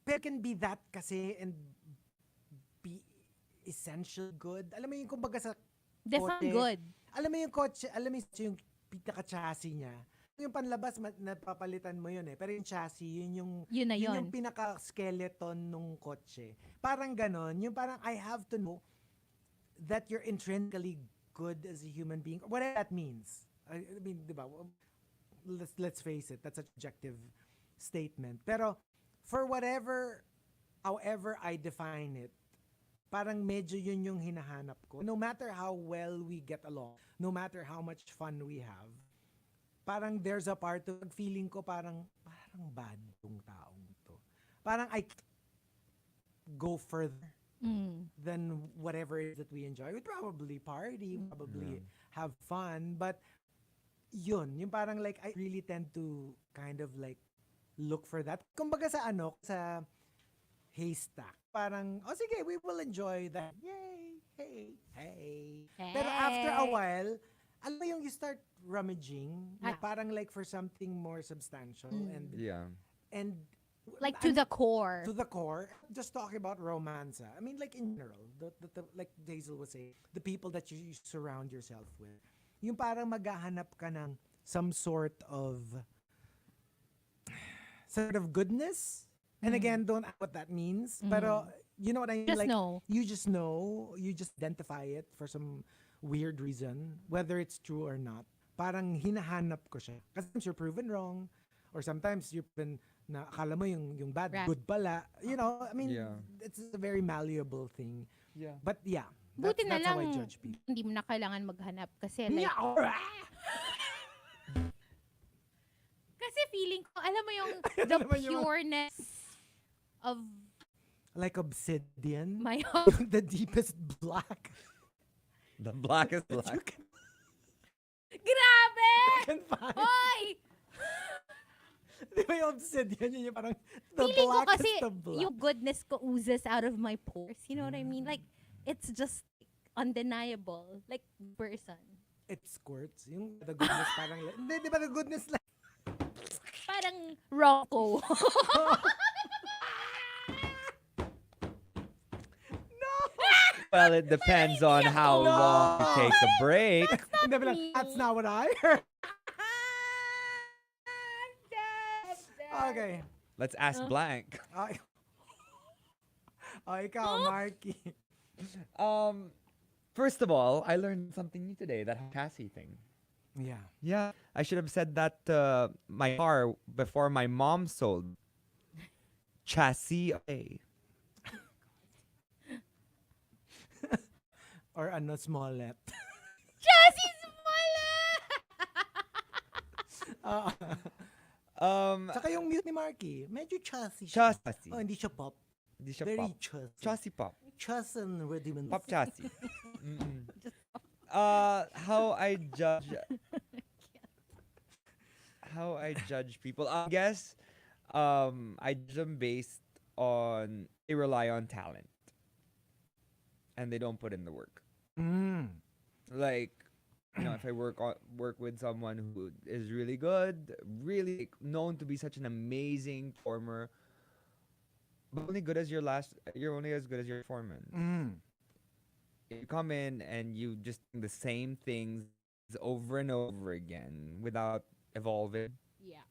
Speaker 3: pero can be that kasi and be essential good. Alam mo yung kumbaga sa
Speaker 2: Define
Speaker 3: kotse,
Speaker 2: good.
Speaker 3: alam mo yung kotse, alam mo yung pinaka-chassis niya. Yung panlabas, napapalitan mo yun eh. Pero yung chassis,
Speaker 2: Yun na yun.
Speaker 3: yung pinaka-skeleton nung kotse. Parang ganon. Yung parang I have to know that you're intrinsically good as a human being. Whatever that means. I mean, di ba? Let's face it. That's a subjective statement. Pero for however I define it, parang medyo yun yung hinahanap ko. No matter how well we get along, no matter how much fun we have, parang there's a part of feeling ko parang bad tong taong to. Parang I go further than whatever it is that we enjoy. We probably party, probably have fun, but yun, yung parang like I really tend to kind of like look for that. Kumbaga sa sa haystack. Parang, oh sige, we will enjoy that. Yay! Hey! Pero after a while, alam mo yung you start rummaging, na parang like for something more substantial
Speaker 5: Yeah.
Speaker 3: and
Speaker 2: Like to the core.
Speaker 3: to the core, just talking about romance. I mean, like in general, the like Hazel was saying, the people that you surround yourself with, yung parang maghahanap ka ng some sort of goodness. And again, don't ask what that means. Pero you know what I mean?
Speaker 2: Just
Speaker 3: like
Speaker 2: know.
Speaker 3: you just know, you just identify it for some weird reason, whether it's true or not. Parang hinahanap ko siya. Kasi sometimes you're proven wrong, or sometimes you've been na akala mo yung bad,
Speaker 2: Right.
Speaker 3: good pala. You know, I mean,
Speaker 5: Yeah.
Speaker 3: it's a very malleable thing.
Speaker 5: Yeah.
Speaker 3: But yeah,
Speaker 2: Buti na
Speaker 3: that's how I
Speaker 2: lang,
Speaker 3: judge people.
Speaker 2: hindi mo na kailangan maghanap. Kasi like, kasi feeling ko, alam mo yung the
Speaker 3: Alam mo yung-
Speaker 2: pureness of
Speaker 3: Like obsidian,
Speaker 2: my heart.
Speaker 3: the deepest black.
Speaker 5: The blackest black.
Speaker 2: Grabe!
Speaker 3: Can find.
Speaker 2: Hoy!
Speaker 3: Di ba yung obsidian, yun yung parang the
Speaker 2: Feeling ko
Speaker 3: blackest
Speaker 2: kasi
Speaker 3: of black.
Speaker 2: yung goodness ko oozes out of my pores. You know what I mean? Like, it's just undeniable. Like, person.
Speaker 3: It squirts. Yung the goodness parang, hindi, di ba the goodness like,
Speaker 2: Parang Rocco.
Speaker 5: Well, it depends on how long you take a break.
Speaker 3: hindi ba lang, that's not what I heard. Okay.
Speaker 5: Let's ask Blank.
Speaker 3: Ay. Oh, ikaw, Markki.
Speaker 5: First of all, I learned something new today, that chassis thing.
Speaker 3: Yeah.
Speaker 5: Yeah, I should have said that my car before my mom sold. Chassis A.
Speaker 3: Or ano, Smollett.
Speaker 2: Chassis Smollett!
Speaker 3: Saka yung mute ni Markki, medyo chassis siya.
Speaker 5: Chassis.
Speaker 3: Oh, hindi siya pop.
Speaker 5: Di siya
Speaker 3: Very
Speaker 5: pop.
Speaker 3: chassis.
Speaker 5: Chassis pop.
Speaker 3: Chassis and rudiments.
Speaker 5: Pop chassis. Mm-mm. How I judge people. I guess I judge them based on they rely on talent and they don't put in the work.
Speaker 3: Mm.
Speaker 5: Like, if I work with someone who is really good, really known to be such an amazing performer, but you're only as good as your foreman.
Speaker 3: Mm.
Speaker 5: If you come in and you just do the same things over and over again without evolving
Speaker 2: Yeah.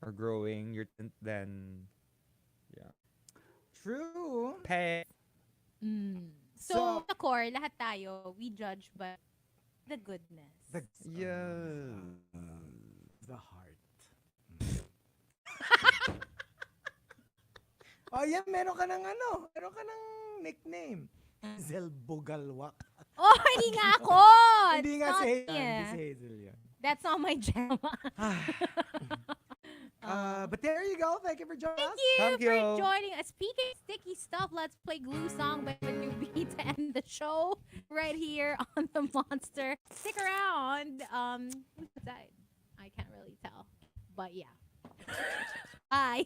Speaker 5: or growing, then yeah.
Speaker 3: True.
Speaker 5: Pay.
Speaker 2: So, the core, lahat tayo, we judge but the goodness.
Speaker 5: Yeah.
Speaker 3: The heart. Oh, yeah, meron ka ng nickname. Hazel Bugalwak.
Speaker 2: Oh, hindi nga ako!
Speaker 3: Hindi
Speaker 2: It's
Speaker 3: nga
Speaker 2: not
Speaker 3: si
Speaker 2: me.
Speaker 3: Hazel. Hindi si Hazel yan.
Speaker 2: That's not my jam.
Speaker 3: But there you go. Thank you for joining us.
Speaker 2: Thank you
Speaker 5: Thank
Speaker 2: for
Speaker 5: you.
Speaker 2: joining us. Speaking of sticky stuff, let's play Glue Song by the New Beat to end the show right here on the Monster. Stick around. Who's outside? I can't really tell. But yeah. Bye.